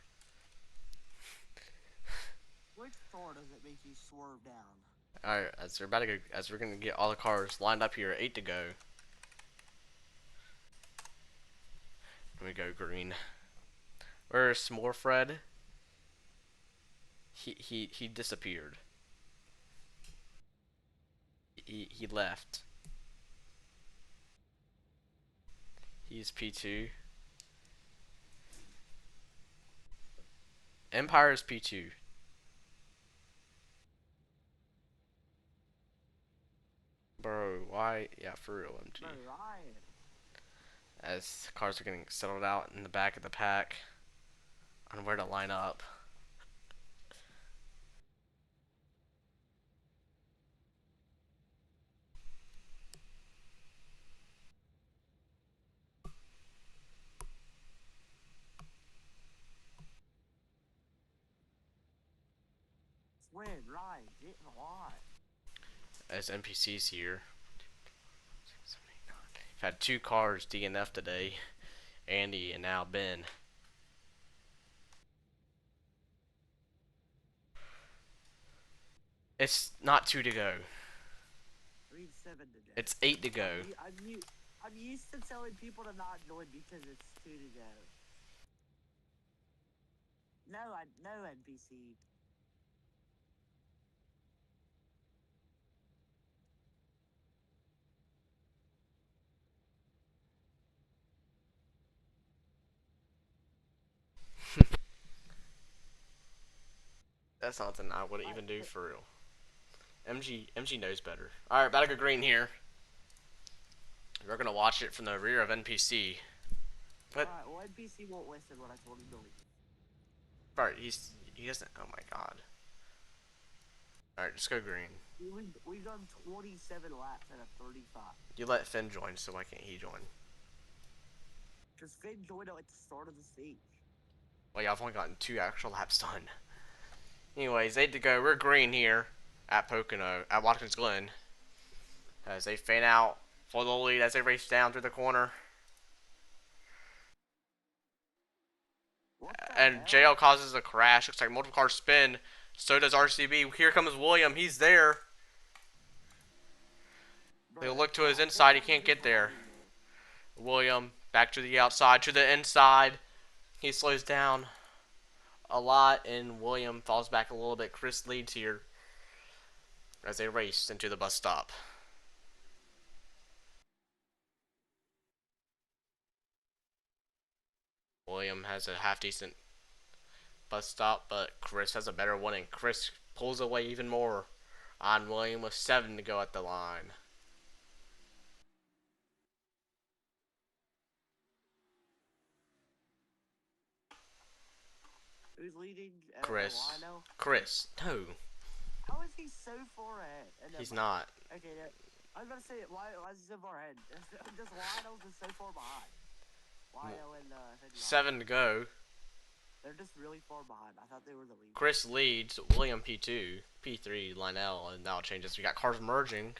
Which car does it make you swerve down? Alright, as we're gonna get all the cars lined up here, 8 to go. Here we go, green. Where's S'more Fred? He disappeared. He left. He's P2. Empire is P2. Bro, why? Yeah, for real, MG. As cars are getting settled out in the back of the pack on where to line up. Swin, Ryan, get in the line. As NPCs here. We've had 2 cars DNF today. Andy and now Ben. It's not 2 to go. 3 to 7 to go. It's 8 to go. I'm used to telling people to not join because it's 2 to go. No, NPC. That's something I wouldn't even do for real. MG knows better. Alright, about to go green here. We're gonna watch it from the rear of NPC. But Alright, well NPC won't listen when I told him to leave. Alright, he doesn't. Oh my god. Alright, just go green. We've done 27 laps out of 35. You let Finn join, so why can't he join? Because Finn joined at the start of the stage. Well, yeah, I've only gotten 2 actual laps done. Anyways, 8 to go. We're green here at Pocono, at Watkins Glen. As they fan out for the lead as they race down through the corner. And JL causes a crash. Looks like multiple cars spin. So does RCB. Here comes William. He's there. They look to his inside. He can't get there. William back to the outside, to the inside. He slows down a lot, and William falls back a little bit. Chris leads here as they race into the bus stop. William has a half-decent bus stop, but Chris has a better one, and Chris pulls away even more on William with 7 to go at the line. Who's leading? Chris. Lionel? Chris. No. How is he so far ahead? He's not. Okay, I was about to say, why is he so far ahead? Just Lionel's just so far behind. Lionel and 7 to go. They're just really far behind. I thought they were the lead. Chris leads. William P2, P3, Lionel, and now it changes. We got cars merging.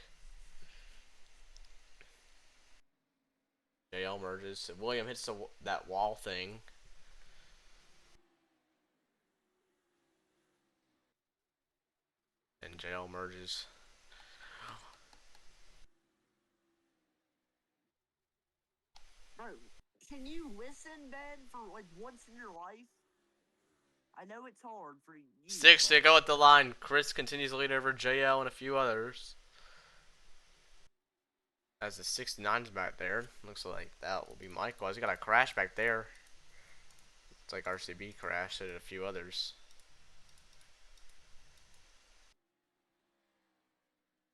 JL merges. William hits that wall thing. And JL merges. Bro, can you listen, Ben, for like once in your life? I know it's hard for you. 6 to go at the line. Chris continues to lead over JL and a few others. As the 69's back there. Looks like that will be Michael. He's got a crash back there. It's like RCB crashed and a few others.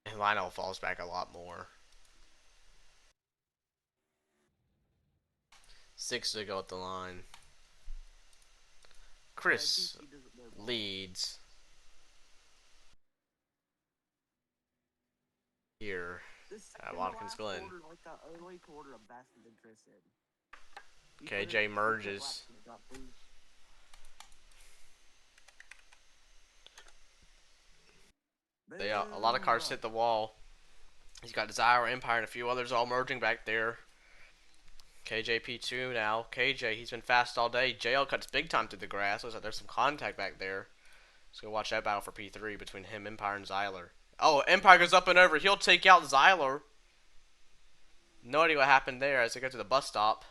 And Lionel falls back a lot more. 6 to go at the line. Chris leads here at Watkins Glen. KJ merges. A lot of cars hit the wall. He's got Desire, Empire, and a few others all merging back there. KJP2 now. KJ, he's been fast all day. JL cuts big time through the grass. Looks like there's some contact back there. So go watch that battle for P3 between him, Empire, and Zyler. Oh, Empire goes up and over. He'll take out Zyler. No idea what happened there as they go to the bus stop.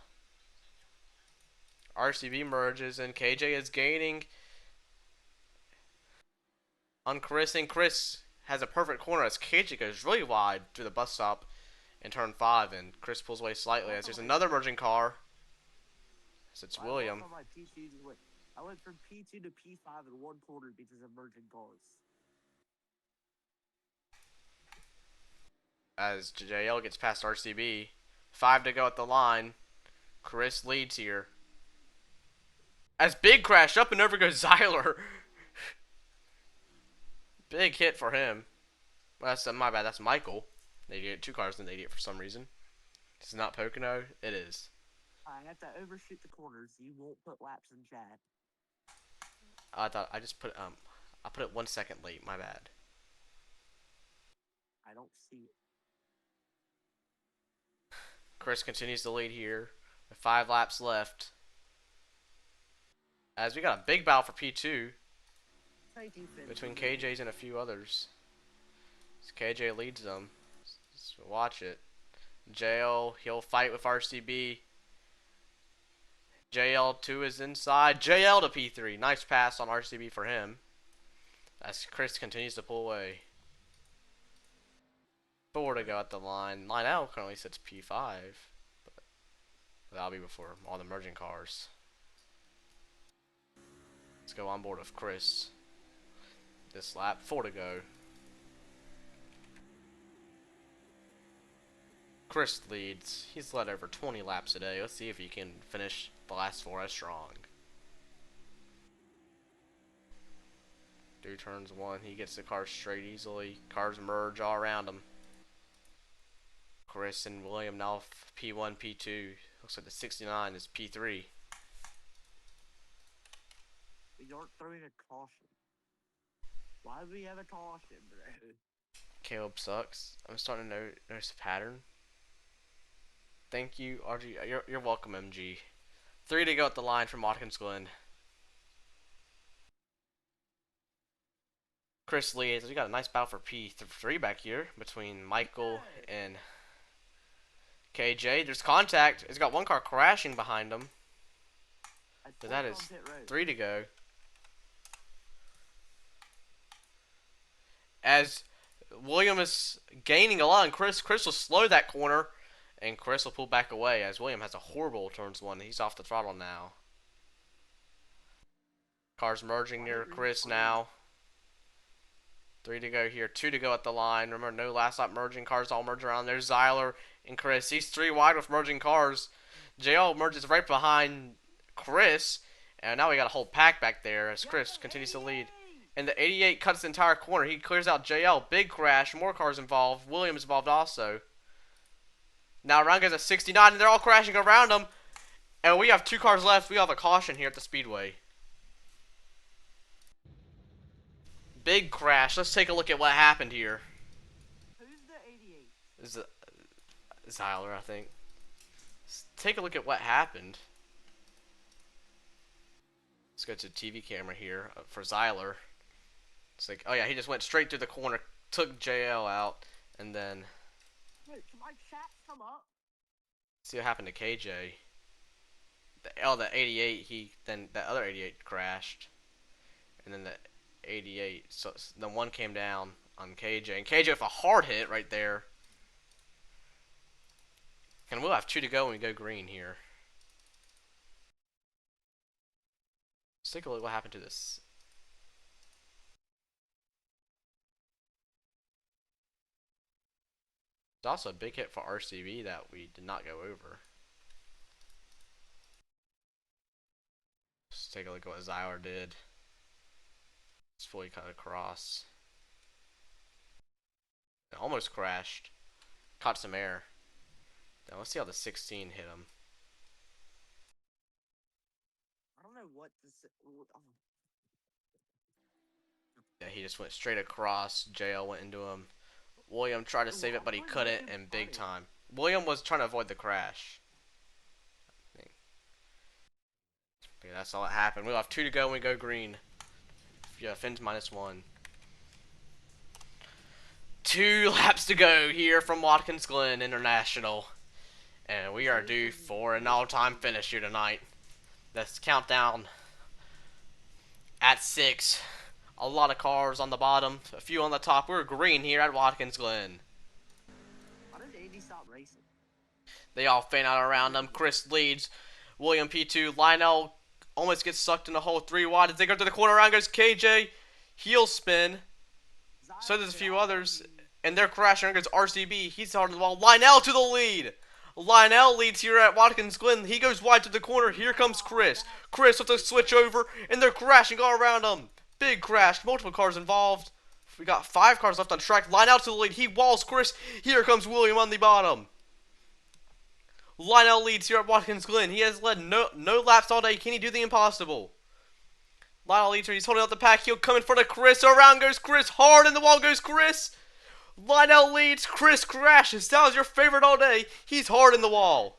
RCB merges and KJ is gaining on Chris, and Chris has a perfect corner as KJ goes really wide through the bus stop in turn 5, and Chris pulls away slightly as there's another merging car. As it's William. I went from P2 to P5 in 1 quarter because of merging cars. As JL gets past RCB. 5 to go at the line. Chris leads here. As big crash up and over goes Zyler. Big hit for him. Well, that's my bad. That's Michael. They get 2 cars in the idiot for some reason. This is not Pocono. It is. I have to overshoot the corners. You won't put laps in chat. I thought I just put I put it 1 second late. My bad. I don't see it. Chris continues to lead here with 5 laps left. As we got a big battle for P2 between KJ's and a few others. As KJ leads them. So watch it. JL, he'll fight with RCB. JL2 is inside. JL to P3. Nice pass on RCB for him. As Chris continues to pull away. 4 to go at the line. Lionel currently sits P5. But that'll be before all the merging cars. Let's go on board with Chris. This lap. 4 to go. Chris leads. He's led over 20 laps today. Let's see if he can finish the last 4 as strong. Through turns 1, he gets the car straight easily. Cars merge all around him. Chris and William now P1, P2. Looks like the 69 is P3. We aren't throwing a caution. Why do we have a caution, bro? Caleb sucks. I'm starting to notice a pattern. Thank you, RG. You're welcome, MG. 3 to go at the line from Watkins Glen. Chris leads. We got a nice battle for P3 back here between Michael and KJ. There's contact. He's got one car crashing behind him. But that is 3 to go. As William is gaining a lot, and Chris will slow that corner, and Chris will pull back away as William has a horrible turns one. He's off the throttle now. Cars merging near Chris now. 3 to go here, 2 to go at the line. Remember, no last lap merging. Cars all merge around. There's Zyler and Chris. He's 3 wide with merging cars. JL merges right behind Chris, and now we got a whole pack back there as Chris continues to lead. And the 88 cuts the entire corner. He clears out JL. Big crash. More cars involved. Williams involved also. Now around goes a 69, and they're all crashing around him. And we have 2 cars left. We have a caution here at the speedway. Big crash. Let's take a look at what happened here. Who's the 88? This is Zyler, I think. Let's take a look at what happened. Let's go to the TV camera here for Zyler. It's like, oh yeah, he just went straight through the corner, took JL out, and then... Wait, can my chat come up? See what happened to KJ. The 88, then the other 88 crashed. And then the 88, so the one came down on KJ. And KJ with a hard hit right there. And we'll have 2 to go when we go green here. Let's take a look at what happened to this. It's also a big hit for RCB that we did not go over. Let's take a look at what Zyler did. It's fully cut across. It almost crashed. Caught some air. Now let's see how the 16 hit him. I don't know what to say. Oh. Yeah, he just went straight across. JL went into him. William tried to save it, but he couldn't, and big time. William was trying to avoid the crash. Yeah, that's all that happened. We'll have 2 to go when we go green. Yeah, Finn's -1. 2 laps to go here from Watkins Glen International. And we are due for an all-time finish here tonight. Let's count down at 6. A lot of cars on the bottom, a few on the top. We're green here at Watkins Glen. Why did Andy stop racing? They all fan out around them. Chris leads. William P2. Lionel almost gets sucked in the hole 3 wide. As they go to the corner, around goes KJ. Heel spin. So there's a few others. And they're crashing. Around goes RCB. He's hard on the wall. Lionel to the lead. Lionel leads here at Watkins Glen. He goes wide to the corner. Here comes Chris. Chris with a switch over. And they're crashing all around him. Big crash. Multiple cars involved. We got 5 cars left on track. Lionel to the lead. He walls Chris. Here comes William on the bottom. Lionel leads here at Watkins Glen. He has led no laps all day. Can he do the impossible? Lionel leads here. He's holding out the pack. He'll come in front of Chris. Around goes Chris. Hard in the wall goes Chris. Lionel leads. Chris crashes. That was your favorite all day. He's hard in the wall.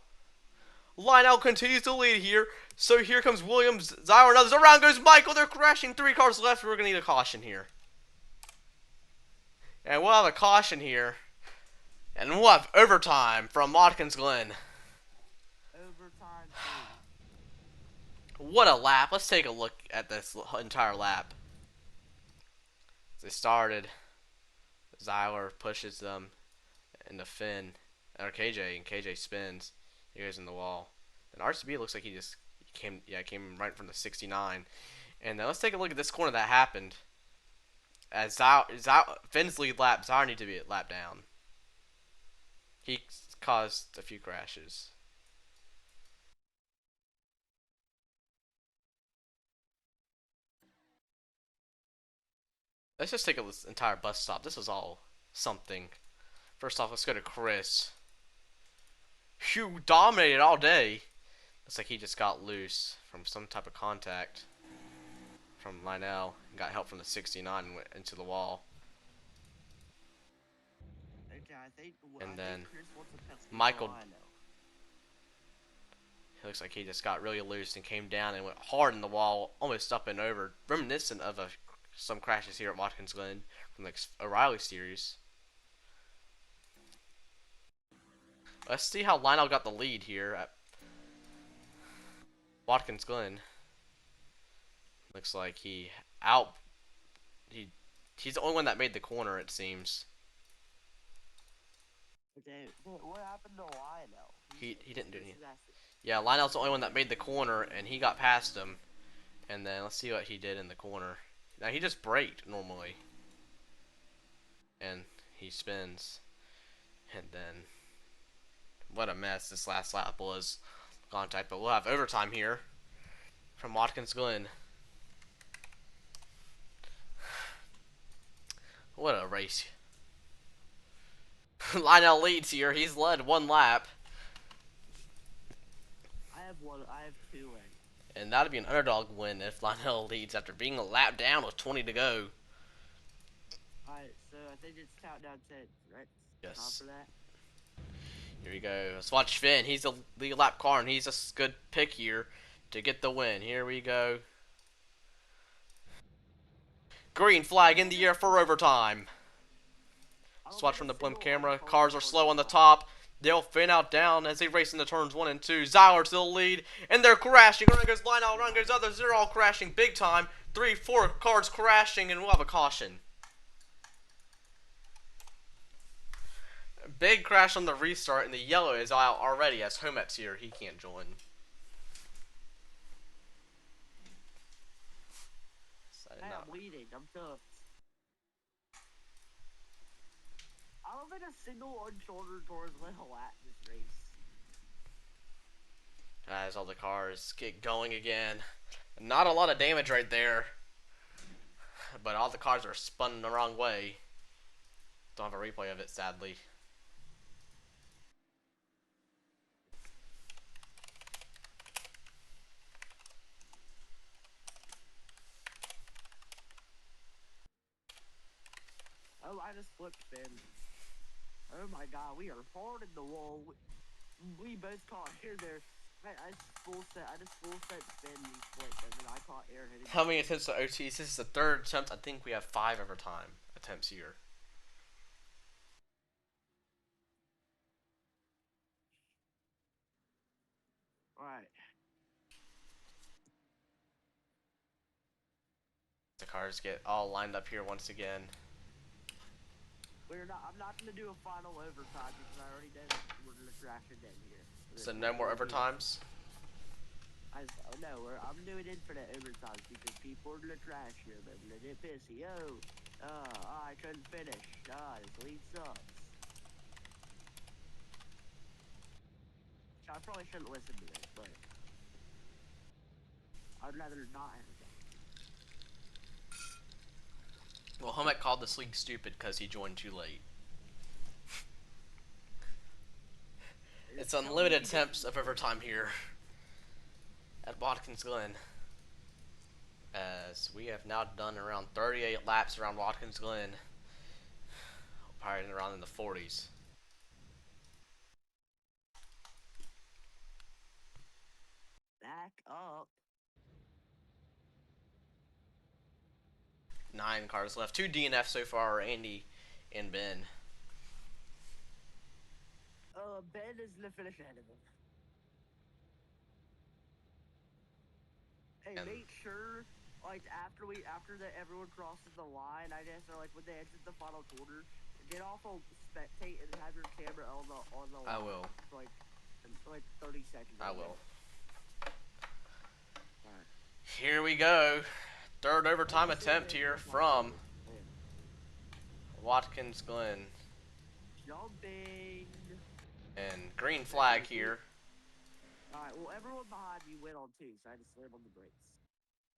Lionel continues to lead here. So here comes Williams. Zyler and others. Around goes Michael. They're crashing. 3 cars left. We're going to need a caution here. And we'll have a caution here. And we'll have overtime from Watkins Glen. Overtime. What a lap. Let's take a look at this entire lap. They started. Zyler pushes them into Finn. Or KJ. And KJ spins. He goes in the wall. And RCB looks like he just came right from the 69. And let's take a look at this corner that happened. As Finn's lead lap, Zyler needs to be lap down. He caused a few crashes. Let's just take this entire bus stop. This was all something. First off, let's go to Chris. Phew, dominated all day. Looks like he just got loose from some type of contact from Lionel. Got help from the 69 and went into the wall. Okay, And I think then Chris wants a penalty for Michael, Lionel. it looks like he just got really loose and came down and went hard in the wall, almost up and over, reminiscent of some crashes here at Watkins Glen from the O'Reilly series. Let's see how Lionel got the lead here at Watkins Glen. Looks like out he he's the only one that made the corner, it seems. Okay, what happened to Lionel? He didn't do anything. Yeah, Lionel's the only one that made the corner, and he got past him. And then let's see what he did in the corner. Now he just braked normally, and he spins, and then what a mess this last lap was. Contact, but we'll have overtime here from Watkins Glen. What a race. Lionel leads here. He's led one lap. I have two in. And that'd be an underdog win if Lionel leads after being a lap down with 20 to go. Alright, so I think it's countdown 10, right? Yes. Time for that? Here we go. Let's watch Finn. He's a lead lap car, and he's a good pick here to get the win. Here we go. Green flag in the air for overtime. Let's watch from the blimp camera. Cars are slow on the top. They'll fin out down as they race into turns 1 and 2. Zyler to the lead, and they're crashing. Run goes Lionel, run goes others. They're all crashing big time. 3, 4 cars crashing, and we'll have a caution. Big crash on the restart, and the yellow is out already as Homet's here. He can't join. Hey, I'm leading. I'm tough. I don't think a single uncharted car has led a lap this race. Guys, all the cars get going again. Not a lot of damage right there, but all the cars are spun the wrong way. Don't have a replay of it, sadly. Oh, I just flipped Finn. Oh my god, we are hard in the wall. We both caught air there. I just full set Finn, he flipped, and then I caught air hitting. How many attempts to OTs? This is the third attempt. I think we have 5 overtime attempts here. Alright. The cars get all lined up here once again. I'm not gonna do a final overtime because I already did it. We're gonna crash it in here. So no more overtimes? No, I'm doing infinite overtimes because people are gonna trash here. They're gonna get pissy. I couldn't finish. This lead sucks. I probably shouldn't listen to this, but I'd rather not have it. Well, Homet called this league stupid because he joined too late. It's unlimited attempts of overtime here at Watkins Glen, as we have now done around 38 laps around Watkins Glen, probably around in the 40s. Back up. 9 cars left. 2 DNFs so far, Andy and Ben. Ben is gonna finish ahead of him. Hey, make sure, like, after everyone crosses the line, I guess, or like when they exit the final quarter, get off of spectate and have your camera on the line. I will. For like 30 seconds. I will. Alright. Here we go. Third overtime attempt here from Watkins Glen. Jumping. And green flag here. Alright, well, everyone behind you went on 2, so I just slammed on the brakes.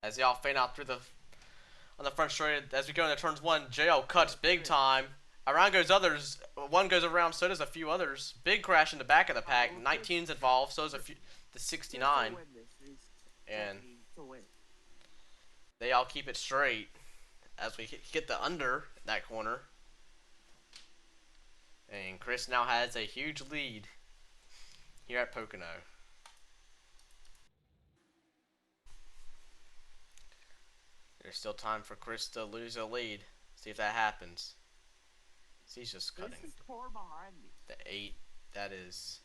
As y'all fan out through on the front straight, as we go into turns 1, JL cuts big time Around goes others. One goes around, so does a few others. Big crash in the back of the pack. 19's involved, so does a few. The 69. And they all keep it straight as we get the under that corner. And Chris now has a huge lead here at Pocono. There's still time for Chris to lose a lead. See if that happens. He's just cutting. This is far behind me. The 8, that is.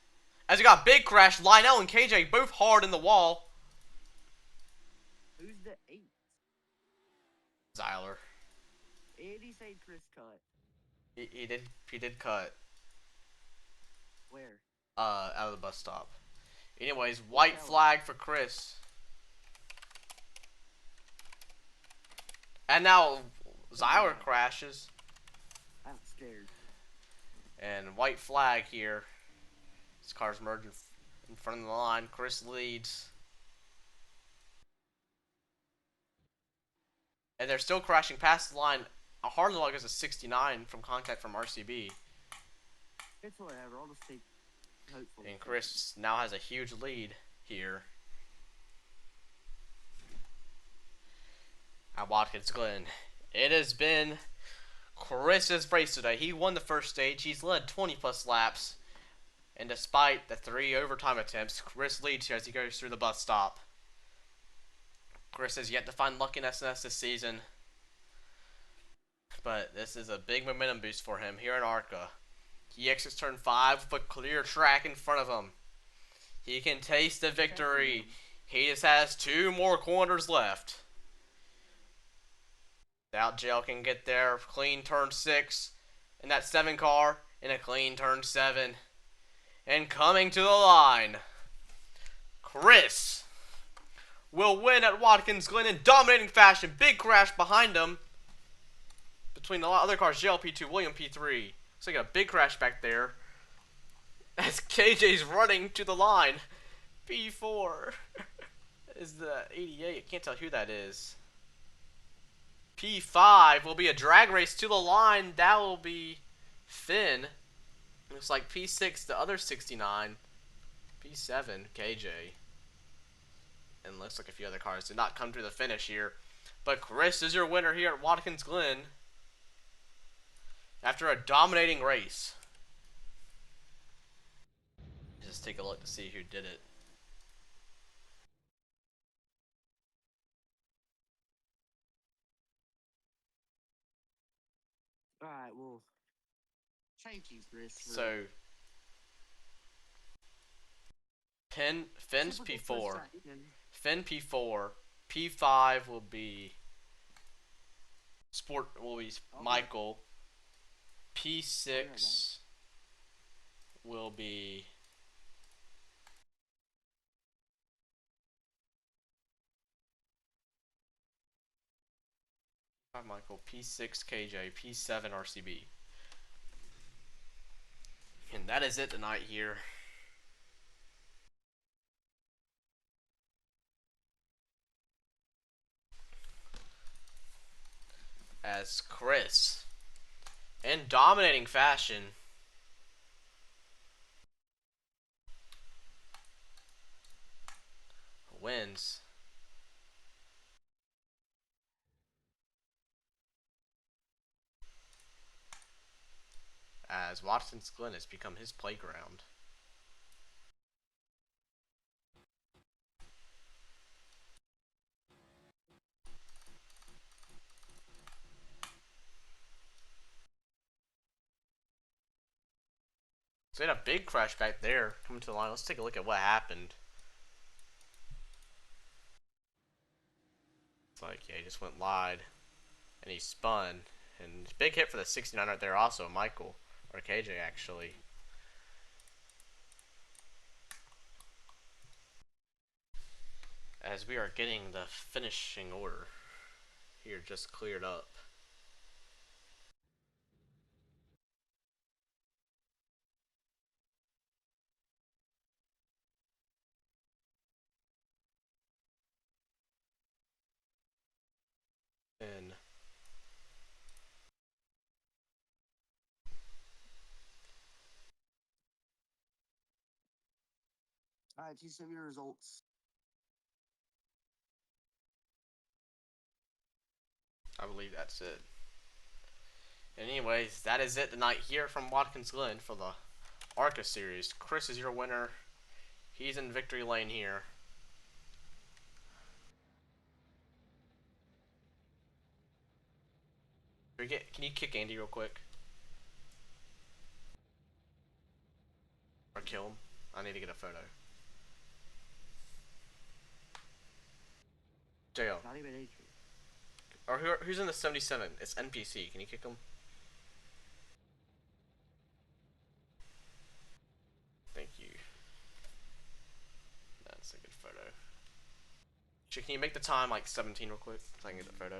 As we got big crash, Lionel and KJ both hard in the wall. Who's the 8? Zyler. And he said Chris cut. He did cut. Where? Out of the bus stop. Anyways, white flag for Chris. And now Zyler crashes. I'm scared. And white flag here. This car's merging in front of the line. Chris leads. And they're still crashing past the line. A hard log is a 69 from contact from RCB. It's whatever. I'll just take hopeful. And Chris now has a huge lead here. At Watkins Glen. It has been Chris's race today. He won the first stage. He's led 20 plus laps. And despite the 3 overtime attempts, Chris leads here as he goes through the bus stop. Chris has yet to find luck in SNS this season. But this is a big momentum boost for him here in ARCA. He exits turn 5 with a clear track in front of him. He can taste the victory. He just has 2 more corners left. Doubt Jail can get there. Clean turn 6 in that 7 car. In a clean turn 7. And coming to the line, Chris will win at Watkins Glen in dominating fashion. Big crash behind him. Between the other cars, JL P2, William P3. Looks like a big crash back there. As KJ's running to the line. P4 is the 88. I can't tell who that is. P5 will be a drag race to the line. That will be Finn. Looks like P6, the other 69. P7, KJ. And looks like a few other cars did not come to the finish here. But Chris is your winner here at Watkins Glen. After a dominating race. Just take a look to see who did it. Alright, well. Thank you, Chris. So Finn's P4. Finn P4. P5 will be Michael. P6 will be Michael. P6 KJ. P7 RCB. And that is it tonight here. As Chris, in dominating fashion, wins. As Watkins Glen has become his playground. So we had a big crash back there coming to the line. Let's take a look at what happened. It's like, yeah, he just went wide. And he spun. And big hit for the 69 right there also, Michael. Or KJ, actually. As we are getting the finishing order here just cleared up. And Alright, you send me your results. I believe that's it. Anyways, that is it tonight here from Watkins Glen for the ARCA series. Chris is your winner. He's in victory lane here. Can you kick Andy real quick? Or kill him? I need to get a photo. Jail. Not even Adrian. Or who's in the 77? It's NPC. Can you kick him? Thank you. That's a good photo. Can you make the time like 17 real quick so I can get the photo?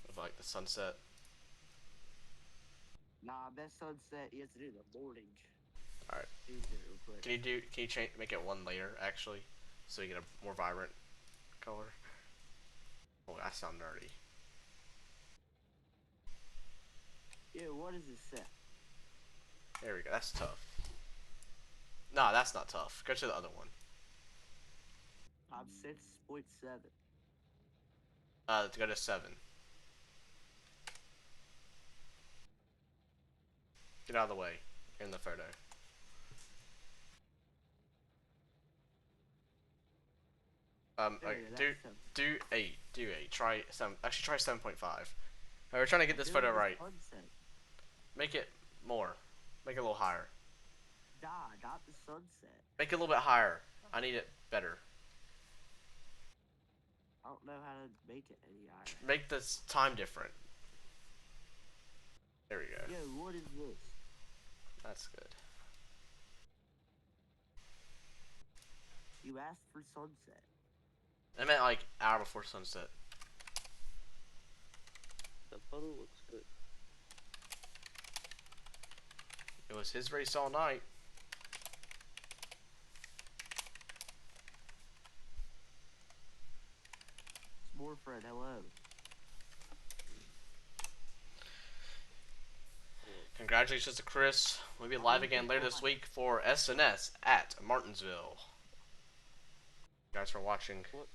Of like the sunset. Nah, best sunset. You have to do the morning. Alright. Real quick. Can you change make it one layer actually, so you get a more vibrant color? Oh, that sound nerdy. Yeah, what is this set? There we go. That's tough. Nah, that's not tough. Go to the other one. I'm 6.7. To go to 7. Get out of the way. In the photo. Okay, do 8. Do 8. Try 7. Actually, try 7.5. We're trying to get this photo right. Make it more. Make it a little higher. Nah, not the sunset. Make it a little bit higher. I need it better. I don't know how to make it any higher. Make this time different. There we go. Yo, what is this? That's good. You asked for sunset. I meant like hour before sunset. The photo looks good. It was his race all night. Morfred, hello. Congratulations to Chris. We'll be live again later this week for SNS at Martinsville. Thanks for watching. What?